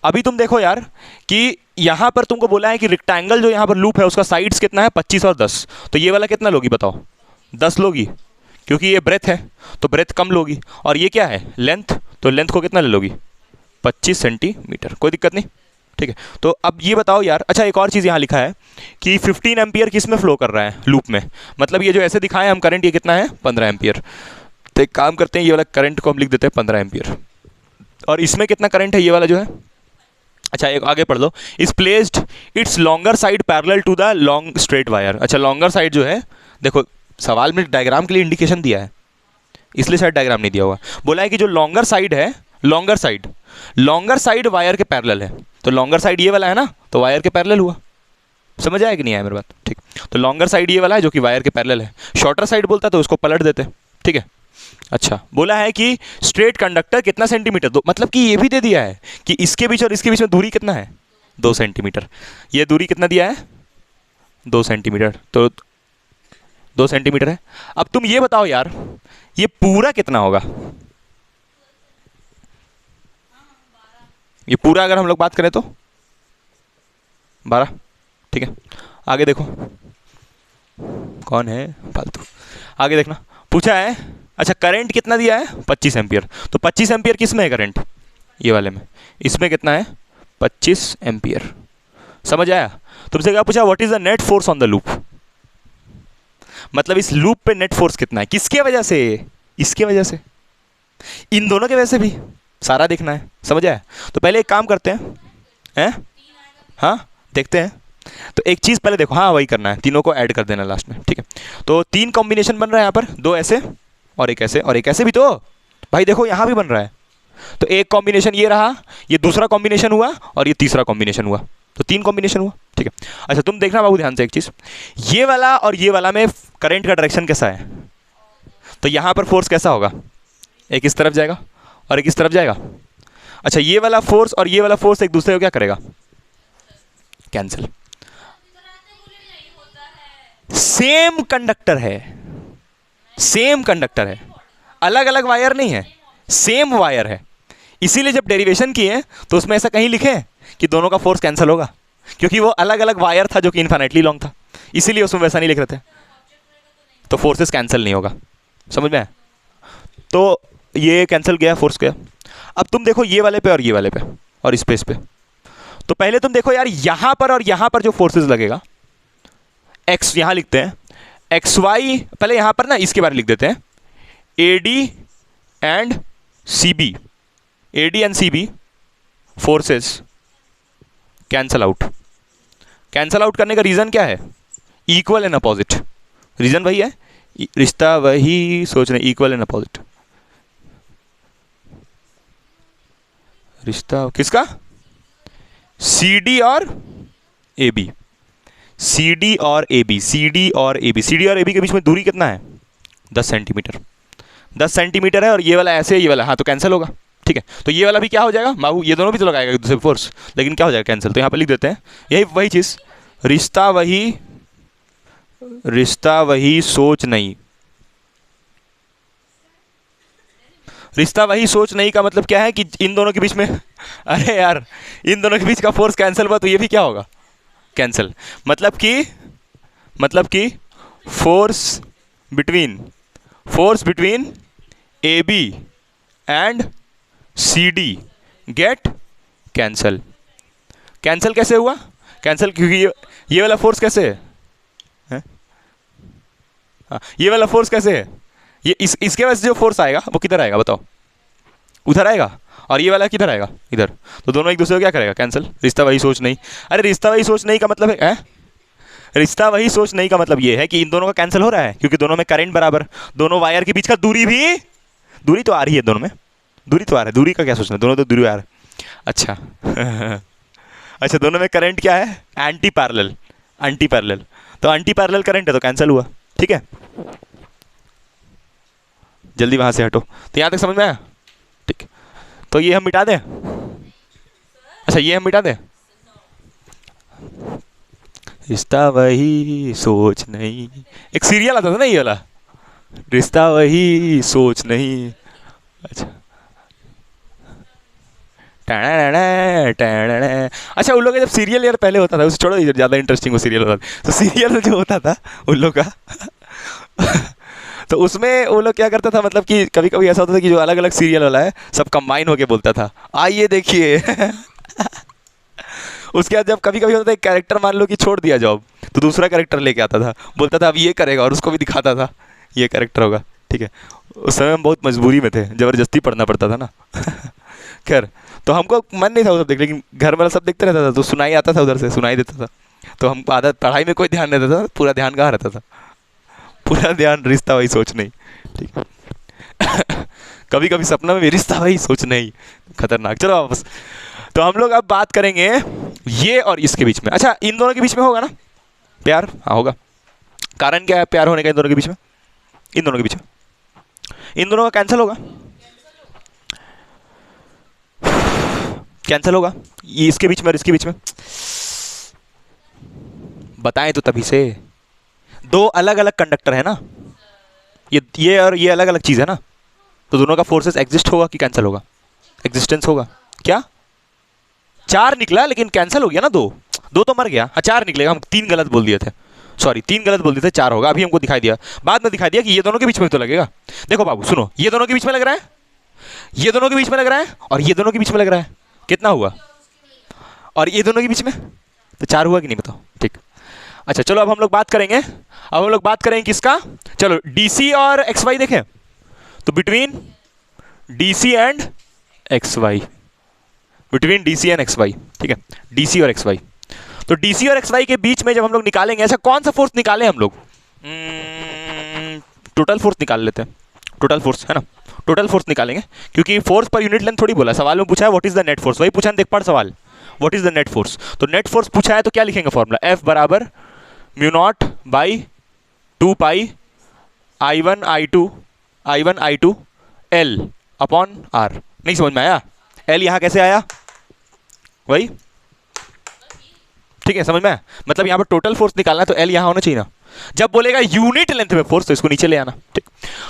अभी तुम देखो यार कि यहाँ पर तुमको बोला है कि रेक्टेंगल जो यहाँ पर लूप है उसका साइड्स कितना है? 25 और 10। तो ये वाला कितना लोगी बताओ? 10 लोगी, क्योंकि ये ब्रेथ है तो ब्रेथ कम लोगी, और ये क्या है? लेंथ, तो लेंथ को कितना ले लोगी? 25 सेंटीमीटर। कोई दिक्कत नहीं। ठीक है, तो अब ये बताओ यार। अच्छा, एक और चीज़ यहाँ लिखा है कि 15 एम्पियर किस में फ्लो कर रहा है? लूप में। मतलब ये जो ऐसे दिखाए हम करंट, ये कितना है? 15 एम्पियर। तो एक काम करते हैं, ये वाला करंट को हम लिख देते हैं 15 एम्पियर, और इसमें कितना करंट है? ये वाला जो है, अच्छा एक आगे पढ़ लो। Is placed its longer side parallel to the long straight wire. अच्छा, लॉन्गर साइड जो है, देखो सवाल में डायग्राम के लिए इंडिकेशन दिया है, इसलिए शायद डायग्राम नहीं दिया हुआ। बोला है कि जो लॉन्गर साइड है, लॉन्गर साइड वायर के पैरेलल है। तो लॉन्गर साइड ये वाला है ना, तो वायर के पैरेलल हुआ। समझ आया कि नहीं आया मेरी बात? ठीक, तो लॉन्गर साइड ये वाला है जो कि वायर के पैरेलल है। शॉर्टर साइड बोलता तो उसको पलट देते। ठीक है, अच्छा बोला है कि स्ट्रेट कंडक्टर कितना सेंटीमीटर, दो, मतलब कि ये भी दे दिया है कि इसके बीच और इसके बीच में दूरी कितना है? 2 सेंटीमीटर। ये दूरी कितना दिया है? 2 सेंटीमीटर। तो 2 सेंटीमीटर है। अब तुम ये बताओ यार, ये पूरा कितना होगा? ये पूरा अगर हम लोग बात करें तो 12। ठीक है, आगे देखो, कौन है फालतू, आगे देखना। पूछा है, अच्छा करंट कितना दिया है? 25 एम्पियर। तो 25 एम्पियर किस में है करंट? ये वाले में। इसमें कितना है? 25 एम्पियर। समझ आया? तुमसे क्या पूछा? What is the net force on the loop. मतलब इस लूप पे नेट फोर्स कितना है, किसके वजह से, इसके वजह से, इन दोनों के वजह से भी सारा देखना है, समझ आया। तो पहले एक काम करते हैं, हाँ देखते हैं। तो एक चीज़ पहले देखो, हाँ वही करना है, तीनों को ऐड कर देना लास्ट में, ठीक है। तो 3 कॉम्बिनेशन बन रहा है यहाँ पर, 2 ऐसे और एक ऐसे और एक ऐसे भी, तो भाई देखो यहाँ भी बन रहा है। तो एक कॉम्बिनेशन ये रहा, ये दूसरा कॉम्बिनेशन हुआ और ये तीसरा कॉम्बिनेशन हुआ, तो 3 कॉम्बिनेशन हुआ, ठीक है। अच्छा तुम देखना बाबू ध्यान से एक चीज़, ये वाला और ये वाला में करंट का डायरेक्शन कैसा है, तो यहाँ पर फोर्स कैसा होगा, एक इस तरफ जाएगा और एक इस तरफ जाएगा। अच्छा ये वाला फोर्स और ये वाला फोर्स एक दूसरे को क्या करेगा, कैंसिल। सेम कंडक्टर है, सेम कंडक्टर है, अलग अलग वायर नहीं है, सेम वायर है। इसीलिए जब डेरिवेशन किए तो उसमें ऐसा कहीं लिखे कि दोनों का फोर्स कैंसिल होगा, क्योंकि वो अलग अलग वायर था जो कि इन्फिनिटली लॉन्ग था, इसीलिए उसमें वैसा नहीं लिख रहे थे, तो फोर्सेस कैंसिल नहीं होगा, समझ में आया। तो ये कैंसिल गया, फोर्स गया। अब तुम देखो ये वाले पे और ये वाले पे और इस पे, तो पहले तुम देखो यार यहाँ पर और यहाँ पर जो फोर्सेस लगेगा, एक्स यहाँ लिखते हैं, एक्स वाई, पहले यहाँ पर ना इसके बारे में लिख देते हैं, A D and C B, A D and C B forces cancel out. Cancel out करने का रीज़न क्या है, इक्वल एंड अपोजिट, रीज़न वही है, रिश्ता वही, सोच रहे इक्वल एंड अपोजिट, रिश्ता किसका, सी डी और ए बी, सी डी और ए बी, सी डी और ए बी, सी डी और ए बी के बीच में दूरी कितना है, 10 सेंटीमीटर, 10 सेंटीमीटर है, और ये वाला ऐसे, ये वाला, हाँ तो कैंसिल होगा, ठीक है। तो ये वाला भी क्या हो जाएगा बाबू, ये दोनों भी तो लगाएगा एक दूसरे फोर्स, लेकिन क्या हो जाएगा, कैंसिल। तो यहाँ पर लिख देते हैं यही वही चीज़, रिश्ता वही, रिश्ता वही सोच नहीं, रिश्ता वही सोच नहीं का मतलब क्या है कि इन दोनों के बीच में अरे यार इन दोनों के बीच का फोर्स कैंसिल हुआ, तो ये भी क्या होगा, कैंसिल। मतलब कि force between A B and C D get cancel. Cancel कैसे हुआ, कैंसिल क्योंकि ये वाला फोर्स कैसे है? हाँ ये वाला फोर्स कैसे है, ये इसके वजह से जो फोर्स आएगा वो किधर आएगा बताओ, उधर आएगा, और ये वाला किधर आएगा, इधर। तो दोनों एक दूसरे को क्या करेगा, कैंसिल। रिश्ता वही सोच नहीं, अरे रिश्ता वही सोच नहीं का मतलब है, रिश्ता वही सोच नहीं का मतलब ये है कि इन दोनों का कैंसिल हो रहा है, क्योंकि दोनों में करंट बराबर, दोनों वायर के बीच का दूरी तो आ रही है, दोनों में दूरी तो आ रहा है, दूरी का क्या सोचना, दोनों तो दूरी आ रहा है। अच्छा अच्छा दोनों में करंट क्या है, एंटी पैरेलल, तो एंटी पैरेलल करंट है तो कैंसिल हुआ, ठीक है। जल्दी वहां से हटो, तो यहाँ तक समझ में आया, ठीक। तो ये हम मिटा दें, अच्छा ये हम मिटा दें, रिश्ता वही सोच नहीं, एक सीरियल आता था ना ये वाला, रिश्ता वही सोच नहीं। अच्छा अच्छा उन लोग का जब सीरियल यार पहले होता था, उसे छोड़ो ज़्यादा इंटरेस्टिंग वो सीरियल होता था, तो सीरियल जो होता था उन लोग का तो उसमें वो लोग क्या करता था, मतलब कि कभी कभी ऐसा होता था कि जो अलग अलग सीरियल वाला है सब कंबाइन होके बोलता था आइए देखिए उसके बाद जब कभी कभी होता था एक कैरेक्टर मान लो कि छोड़ दिया जॉब, तो दूसरा कैरेक्टर लेके आता था, बोलता था अब ये करेगा, और उसको भी दिखाता था ये कैरेक्टर होगा, ठीक है। उस समय हम बहुत मजबूरी में थे, ज़बरदस्ती पढ़ना पड़ता था ना खैर तो हमको मन नहीं था वो सब देख, लेकिन घर वाला सब देखते रहता था, तो सुनाई आता था, उधर से सुनाई देता था, तो हम आदत पढ़ाई में कोई ध्यान नहीं देता था, पूरा ध्यान कहाँ रहता था, पूरा ध्यान रिश्ता वही सोच नहीं, ठीक है कभी कभी सपना में भी रिश्ता वही सोच नहीं, खतरनाक। चलो वापस, तो हम लोग अब बात करेंगे ये और इसके बीच में। अच्छा इन दोनों के बीच में होगा ना प्यार, हाँ होगा। कारण क्या है प्यार होने का इन दोनों के बीच में, इन दोनों के बीच में, इन दोनों का कैंसिल होगा, कैंसिल होगा, ये इसके बीच में और इसके बीच में, बताएं तो तभी से, दो अलग अलग कंडक्टर है ना, ये और ये अलग अलग चीज़ है ना, तो दोनों का फोर्सेस एग्जिस्ट होगा कि कैंसिल होगा, एग्जिस्टेंस होगा। क्या 4 निकला लेकिन कैंसिल हो गया ना, दो तो मर गया, हाँ 4 निकलेगा, हम 3 गलत बोल दिए थे, सॉरी 3 गलत बोल दिए थे, 4 होगा। अभी हमको दिखाई दिया, बाद में दिखाई दिया कि ये दोनों के बीच में तो लगेगा। देखो बाबू सुनो, ये दोनों के बीच में लग रहा है, ये दोनों के बीच में लग रहा है, और ये दोनों के बीच में लग रहा है, कितना हुआ, और ये दोनों के बीच में तो 4 हुआ कि नहीं बताओ, ठीक। अच्छा चलो अब हम लोग बात करेंगे, अब हम लोग बात करेंगे किसका, चलो डीसी और एक्स वाई देखें, तो between DC and X Y, between DC and X Y, ठीक है, डीसी और एक्स वाई। तो डीसी और एक्स वाई के बीच में जब हम लोग निकालेंगे, अच्छा कौन सा फोर्स निकालें हम लोग, टोटल फोर्स निकाल लेते हैं, टोटल फोर्स है ना, टोटल फोर्स निकालेंगे, क्योंकि फोर्स पर यूनिट लेंथ थोड़ी बोला, सवाल में पूछा है what is the net force, वही पूछा है देख पढ़ सवाल, what is the net force, तो नेट फोर्स पूछा है तो क्या लिखेंगे फॉर्मूला, एफ बराबर mu naught by 2 pi I1 I2 L upon R। नहीं समझ में आया, L यहाँ कैसे आया, वही ठीक है, समझ में आया, मतलब यहाँ पर टोटल फोर्स निकालना है तो L यहाँ होना चाहिए ना, जब बोलेगा यूनिट लेंथ में फोर्स तो इसको नीचे ले आना, ठीक।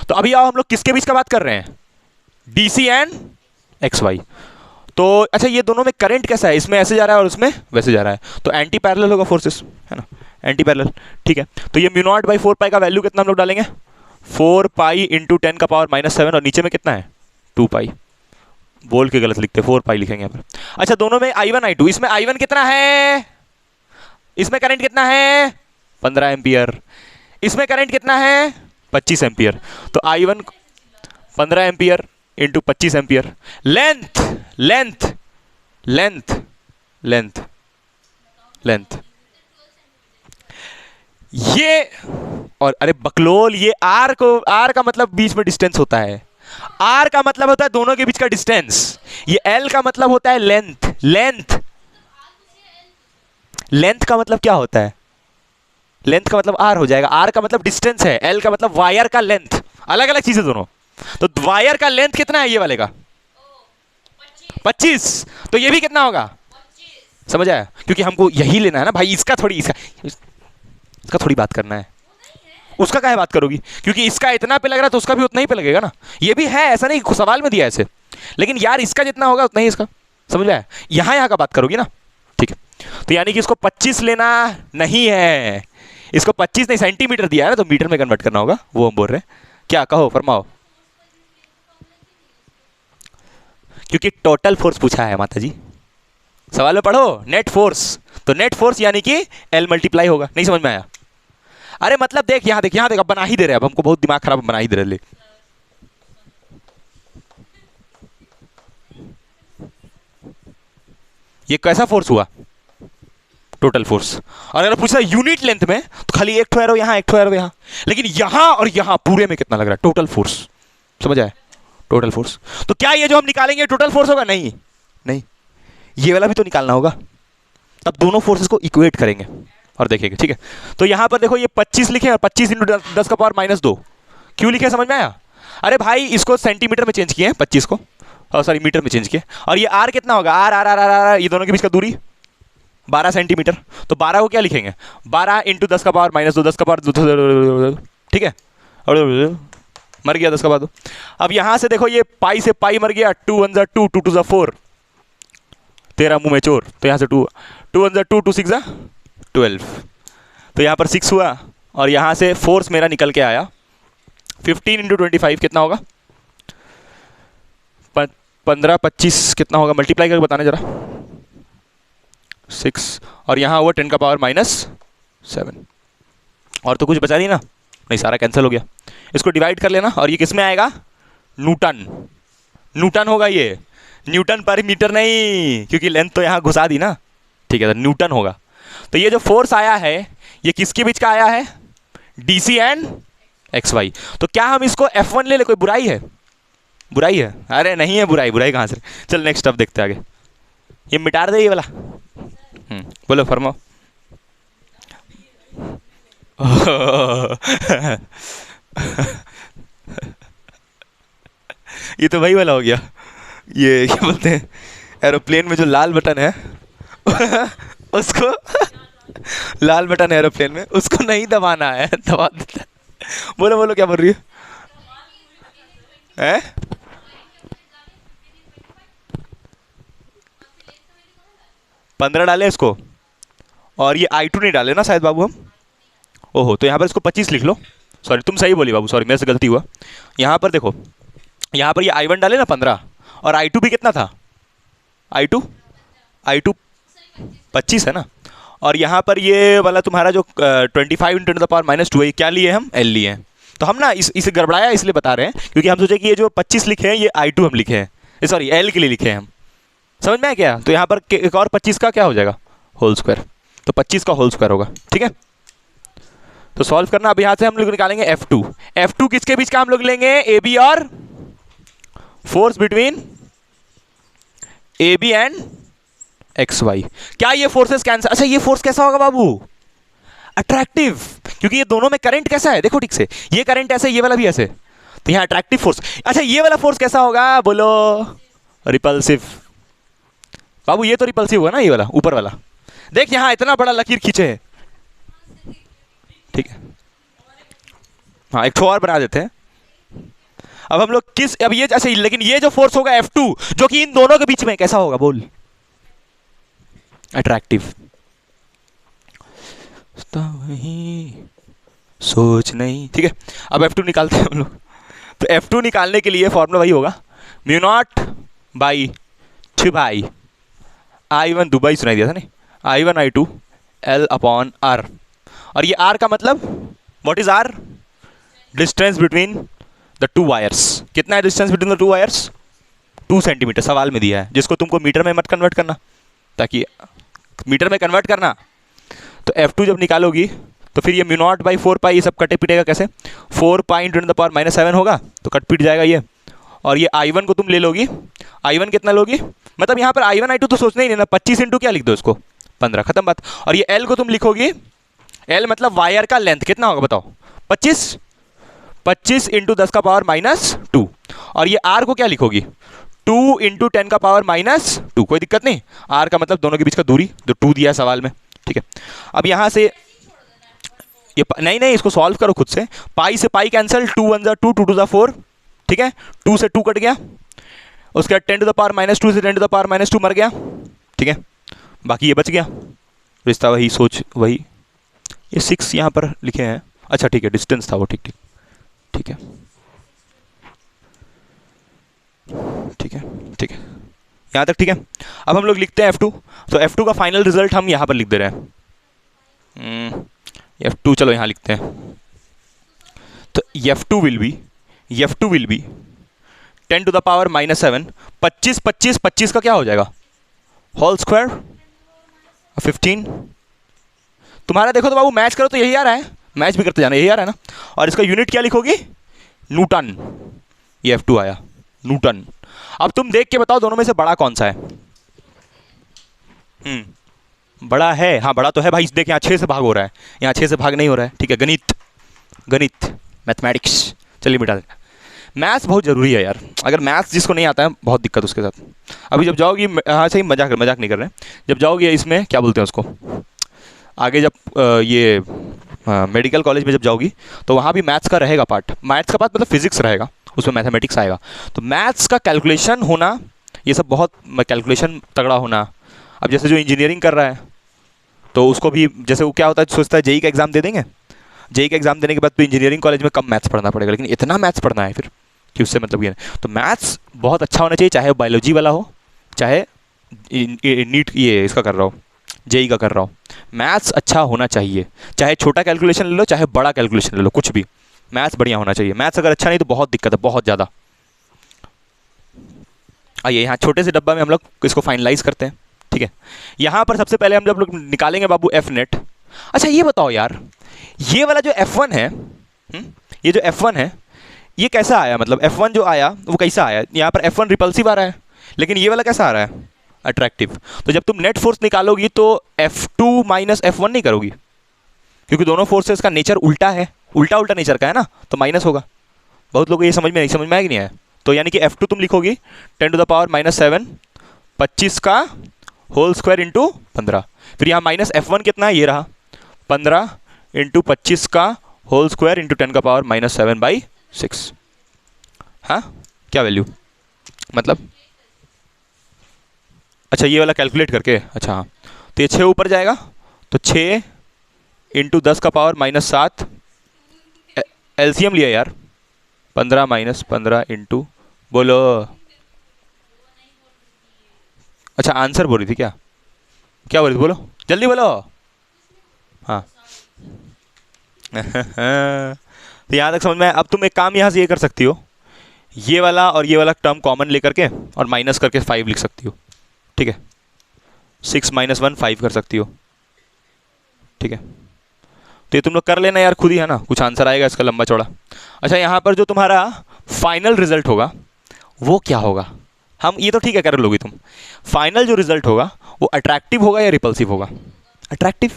तो अभी आओ हम लोग किसके बीच का बात कर रहे हैं, डीसी एंड एक्स वाई। तो अच्छा ये दोनों में करंट कैसा है, इसमें ऐसे जा रहा है और उसमें वैसे जा रहा है, तो एंटी पैरेलल होगा फोर्सेस, है ना, एंटी पैरेलल, ठीक है। तो ये म्यू नॉट बाई 4 पाई का वैल्यू कितना हम लोग डालेंगे, 4 पाई इंटू 10 का पावर -7, और नीचे में कितना है 2 पाई, बोल के गलत लिखते, 4 पाई लिखेंगे यहाँ पर। अच्छा दोनों में I1 I2, इसमें I1 कितना है, इसमें करंट कितना है 15 एम्पियर, इसमें करंट कितना है 25 एम्पियर, तो I1 15 ampere into 25 ampere, length length length length length ये, और अरे बकलोल ये आर को, आर का मतलब बीच में डिस्टेंस होता है, आर का मतलब होता है दोनों के बीच का डिस्टेंस, ये एल का मतलब होता है लेंथ, लेंथ लेंथ का मतलब क्या होता है, लेंथ का मतलब आर हो जाएगा, आर का मतलब डिस्टेंस है, एल का मतलब वायर का लेंथ, अलग अलग चीजें दोनों। तो वायर का लेंथ कितना है ये वाले का 25, तो ये भी कितना होगा, समझ आया, क्योंकि हमको यही लेना है ना भाई, इसका थोड़ी, इसका थोड़ी बात करना है, उसका काहे बात करोगी, क्योंकि इसका इतना पे लग रहा है तो उसका भी उतना ही पे लगेगा ना, ये भी है ऐसा नहीं सवाल में दिया ऐसे, लेकिन यार इसका जितना होगा उतना ही इसका, समझ में आया, यहाँ का बात करोगी ना, ठीक है। तो यानी कि इसको 25 लेना नहीं है, इसको 25 नहीं सेंटीमीटर दिया है ना, तो मीटर में कन्वर्ट करना होगा, वो हम बोल रहे हैं, क्या कहो फरमाओ, क्योंकि टोटल फोर्स पूछा है माता जी, सवाल में पढ़ो नेट फोर्स, तो नेट फोर्स यानी कि L मल्टीप्लाई होगा, नहीं समझ में आया, अरे मतलब देख यहाँ देख, यहाँ देख, अब बना ही दे रहे, अब हमको बहुत दिमाग खराब बना ही दे रहे, ये कैसा फोर्स हुआ टोटल फोर्स, और अगर पूछा यूनिट लेंथ में तो खाली एक ठो एरो यहाँ एक ठो एरो यहाँ, लेकिन यहाँ और यहाँ पूरे में कितना लग रहा है टोटल फोर्स, समझ आया, टोटल फोर्स। तो क्या ये जो हम निकालेंगे टोटल फोर्स होगा, नहीं नहीं, ये वाला भी तो निकालना होगा, तब दोनों फोर्सेस को इक्वेट करेंगे और देखेंगे, ठीक है। तो यहाँ पर देखो ये 25 लिखे और 25 इंटू 10 का पावर -2 क्यों लिखे, समझ में आया, अरे भाई इसको सेंटीमीटर में चेंज किए हैं 25 को, सॉरी मीटर में चेंज किए, और ये आर कितना होगा, R R R R R, ये दोनों के बीच का दूरी 12 सेंटीमीटर, तो 12 को क्या लिखेंगे 12 इंटू 10 का पावर -2, 10 का पावर 2, ठीक है, और मर गया 10 का पावर 2। अब यहाँ से देखो ये पाई से पाई मर गया, 2 1 जा 2, 2 2 जा 4, तेरा मुंह में चोर, तो यहाँ से 2 1 जा 2, 2 6 जा 12, तो यहाँ पर 6 हुआ, और यहाँ से फोर्स मेरा निकल के आया 15 इंटू 25 कितना होगा, 15 25 कितना होगा, मल्टीप्लाई करके बताना जरा, 6, और यहाँ हुआ 10 का पावर -7, और तो कुछ बचा नहीं ना, नहीं सारा कैंसिल हो गया, इसको डिवाइड कर लेना, और ये किस में आएगा, न्यूटन, न्यूटन होगा ये, न्यूटन पर मीटर नहीं, क्योंकि लेंथ तो यहाँ घुसा दी ना, ठीक है, तो न्यूटन होगा। तो ये जो फोर्स आया है ये किसके बीच का आया है, डीसी एंड एक्स वाई, तो क्या हम इसको F1 ले ले, कोई बुराई है, बुराई है, अरे नहीं है बुराई, बुराई कहाँ से, चल नेक्स्ट अब देखते आगे, ये मिटा दे ये वाला, बोलो फरमाओ। ये तो वही वाला हो गया, ये क्या बोलते हैं एरोप्लेन में जो लाल बटन है उसको लाल बटन है एरोप्लेन में, उसको नहीं दबाना है, दबा देता है। बोलो बोलो क्या बोल रही है? 15 डाले इसको, और ये I2 नहीं डाले ना शायद बाबू हम, ओहो, तो यहाँ पर इसको 25 लिख लो, सॉरी तुम सही बोली बाबू, सॉरी मेरे से गलती हुआ, यहाँ पर देखो, यहाँ पर ये I1 डाले ना 15, और I2 भी कितना था, I2 25 है ना, और यहाँ पर ये वाला तुम्हारा जो 25 इंटू द पावर माइनस 2 है, क्या लिए हम, एल लिए हैं। तो हम ना इसे गड़बड़ाया इसलिए बता रहे हैं क्योंकि हम सोचे कि ये जो 25 लिखे हैं ये I2 हम लिखे हैं, सॉरी एल के लिए लिखे हैं हम। समझ में आया क्या? तो यहाँ पर एक और 25 का क्या हो जाएगा, होल स्क्वायर। तो 25 का होल स्क्वायर होगा, ठीक है। तो सॉल्व करना। अब यहाँ से हम लोग निकालेंगे F2। F2 किसके बीच का हम लोग लेंगे, AB और force between AB and XY। क्या ये फोर्सेस कैंसिल, अच्छा ये फोर्स कैसा होगा बाबू, अट्रैक्टिव, क्योंकि ये दोनों में करंट कैसा है, देखो ठीक से, ये करंट ऐसे, ये वाला भी ऐसे, तो यहाँ अट्रैक्टिव फोर्स। अच्छा ये वाला फोर्स कैसा होगा, बोलो, रिपल्सिव। बाबू ये तो रिपल्सिव हुआ ना, ये वाला ऊपर वाला, देख यहाँ इतना बड़ा लकीर खींचे है, ठीक है। हाँ एक ठो और बना देते हैं। अब हम लोग किस, अब ये अच्छा, लेकिन ये जो फोर्स होगा F2 जो कि इन दोनों के बीच में, कैसा होगा बोल, अट्रैक्टिव। वही सोच नहीं, ठीक है। अब F2 निकालते हैं हम लोग। तो F2 निकालने के लिए फॉर्मूला वही होगा, mu naught by 2 by I1, Dubai सुनाई दिया था नहीं, I1 I2 L upon R। और ये R का मतलब, what is R, distance between the two wires. कितना है distance between the two wires, 2 centimetre सवाल में दिया है, जिसको तुमको मीटर में मत कन्वर्ट करना, ताकि मीटर में कन्वर्ट करना। तो F2 जब निकालोगी तो फिर ये म्यू नॉट बाई 4 पाई, ये सब कटे पिटेगा कैसे, 4 pi into the power minus 7 होगा, तो कट पिट जाएगा ये। और ये I1 को तुम ले लोगी, I1 कितना लोगी, मतलब यहाँ पर I1 I2 तो सोचना ही नहीं ना, 25 इंटू क्या लिख दो इसको, 15, खत्म बात। और ये L को तुम लिखोगी, L मतलब वायर का लेंथ कितना होगा बताओ, 25 इंटू 10 का पावर माइनस 2। और ये R को क्या लिखोगी, 2 इंटू 10 का पावर माइनस 2, कोई दिक्कत नहीं। R का मतलब दोनों के बीच का दूरी, जो 2 दिया है सवाल में, ठीक है। अब यहाँ से ये नहीं, इसको सॉल्व करो खुद से, पाई से पाई कैंसिल, 2 1 2, 2 2 4, ठीक है, 2 से 2 कट गया, उसके बाद 10 टू द पावर माइनस 2 से 10 टू द पावर माइनस 2 मर गया, ठीक है, बाकी ये बच गया, रिश्ता वही, सोच वही। ये 6 यहाँ पर लिखे हैं, अच्छा ठीक है, डिस्टेंस था वो, ठीक ठीक ठीक है, ठीक है ठीक है, यहाँ तक ठीक है। अब हम लोग लिखते हैं F2। तो F2 का फाइनल रिजल्ट हम यहाँ पर लिख दे रहे हैं, F2 चलो यहाँ लिखते हैं। तो F2 will be 10 to the power minus 7, 25 का क्या हो जाएगा, होल स्क्वायर 15। तुम्हारा देखो तो बाबू मैच करो तो यही आ रहा है, मैच भी करते जाना, यही आ रहा है ना। और इसका यूनिट क्या लिखोगी, न्यूटन, ये F2 आया, न्यूटन। अब तुम देख के बताओ दोनों में से बड़ा कौन सा है। बड़ा है, हाँ बड़ा तो है भाई, देख यहाँ 6 से भाग हो रहा है, यहाँ 6 से भाग नहीं हो रहा है, ठीक है। गणित मैथमेटिक्स, चलिए मिटा देना। मैथ्स बहुत ज़रूरी है यार, अगर मैथ्स जिसको नहीं आता है बहुत दिक्कत उसके साथ। अभी जब जाओगी, हाँ सही, मजाक नहीं कर रहे हैं, जब जाओगे इसमें क्या बोलते हैं उसको, आगे जब ये मेडिकल कॉलेज में जब जाओगी तो वहाँ भी मैथ्स का रहेगा पार्ट, मैथ्स का पार्ट मतलब फिजिक्स रहेगा, उसमें मैथमेटिक्स आएगा। तो मैथ्स का कैलकुलेशन होना, ये सब बहुत कैलकुलेशन तगड़ा होना। अब जैसे जो इंजीनियरिंग कर रहा है तो उसको भी, जैसे वो क्या होता है, सोचता है जेई का एग्ज़ाम दे देंगे, जेई का एग्ज़ाम देने के बाद तो इंजीनियरिंग कॉलेज में कम मैथ्स पढ़ना पड़ेगा, लेकिन इतना मैथ्स पढ़ना है फिर कि उससे मतलब ये नहीं। तो मैथ्स बहुत अच्छा होना चाहिए, चाहे बायोलॉजी वाला हो, चाहे नीट ये इसका कर रहा हो, जेई का कर रहा हो, मैथ्स अच्छा होना चाहिए। चाहे छोटा कैलकुलेशन ले लो, चाहे बड़ा कैलकुलेशन ले लो, कुछ भी मैथ्स बढ़िया होना चाहिए। मैथ्स अगर अच्छा नहीं तो बहुत दिक्कत है, बहुत ज़्यादा। आइए यहाँ छोटे से डब्बा में हम लोग इसको फाइनलाइज करते हैं, ठीक है। यहाँ पर सबसे पहले हम जब लोग निकालेंगे बाबू एफ नेट। अच्छा ये बताओ यार, ये वाला जो F1 है, ये जो F1 है ये कैसा आया, मतलब F1 जो आया वो कैसा आया, यहाँ पर F1 रिपल्सिव आ रहा है, लेकिन ये वाला कैसा आ रहा है, अट्रैक्टिव। तो जब तुम नेट फोर्स निकालोगी तो F2 माइनस F1 नहीं करोगी, क्योंकि दोनों फोर्सेस का नेचर उल्टा है, उल्टा नेचर का है ना, तो माइनस होगा। बहुत लोगों को ये समझ में आया कि नहीं आया। तो यानी कि F2 तुम लिखोगी 10 टू द पावर माइनस 7, 25 का होल स्क्वायर इंटू 15। फिर यहाँ माइनस F1 कितना है, ये रहा 15 इंटू 25 का होल स्क्वायर इंटू 10 का पावर माइनस 7/6। हाँ क्या वैल्यू, मतलब अच्छा ये वाला कैलकुलेट करके, अच्छा हाँ, तो ये 6 ऊपर जाएगा, तो 6 इंटू 10 का पावर माइनस 7, एलसीएम लिया यार, 15 माइनस 15 इंटू, बोलो, अच्छा आंसर बोल रही थी क्या, क्या बोल रही थी, बोलो जल्दी बोलो, तो यहाँ तक समझ में आया। अब तुम एक काम यहाँ से ये कर सकती हो, ये वाला और ये वाला टर्म कॉमन लेकर के और माइनस करके 5 लिख सकती हो, ठीक है। 6 - 1 5 कर सकती हो, ठीक है। तो ये तुम लोग कर लेना यार खुद ही, है ना, कुछ आंसर आएगा इसका लंबा चौड़ा। अच्छा, यहाँ पर जो तुम्हारा फाइनल रिजल्ट होगा वो क्या होगा, हम ये तो ठीक है कर लोगी तुम, फाइनल जो रिजल्ट होगा वो अट्रैक्टिव होगा या रिपल्सिव होगा? अट्रैक्टिव,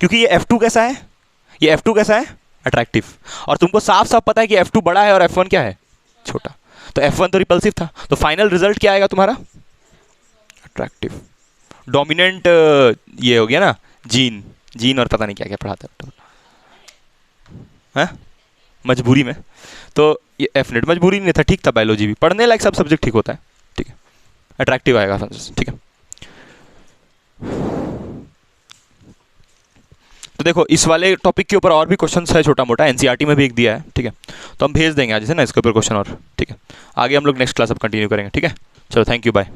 क्योंकि ये F2 कैसा है, ये F2 कैसा है, अट्रैक्टिव। और तुमको साफ साफ पता है कि F2 बड़ा है और F1 क्या है, छोटा। तो F1 तो रिपल्सिव था, तो फाइनल रिजल्ट क्या आएगा तुम्हारा, अट्रैक्टिव। डोमिनेंट ये हो गया ना, जीन, जीन और पता नहीं क्या क्या पढ़ाता है मजबूरी में। तो ये F नेट मजबूरी नहीं था, ठीक था, बायोलॉजी भी पढ़ने लायक, सब सब्जेक्ट ठीक होता है, ठीक है। अट्रैक्टिव आएगा, ठीक है। तो देखो इस वाले टॉपिक के ऊपर और भी क्वेश्चन है छोटा मोटा, एनसीईआरटी में भी एक दिया है, ठीक है। तो हम भेज देंगे आज से ना इसके ऊपर क्वेश्चन और, ठीक है। आगे हम लोग नेक्स्ट क्लास अब कंटिन्यू करेंगे, ठीक है। चलो, थैंक यू, बाय।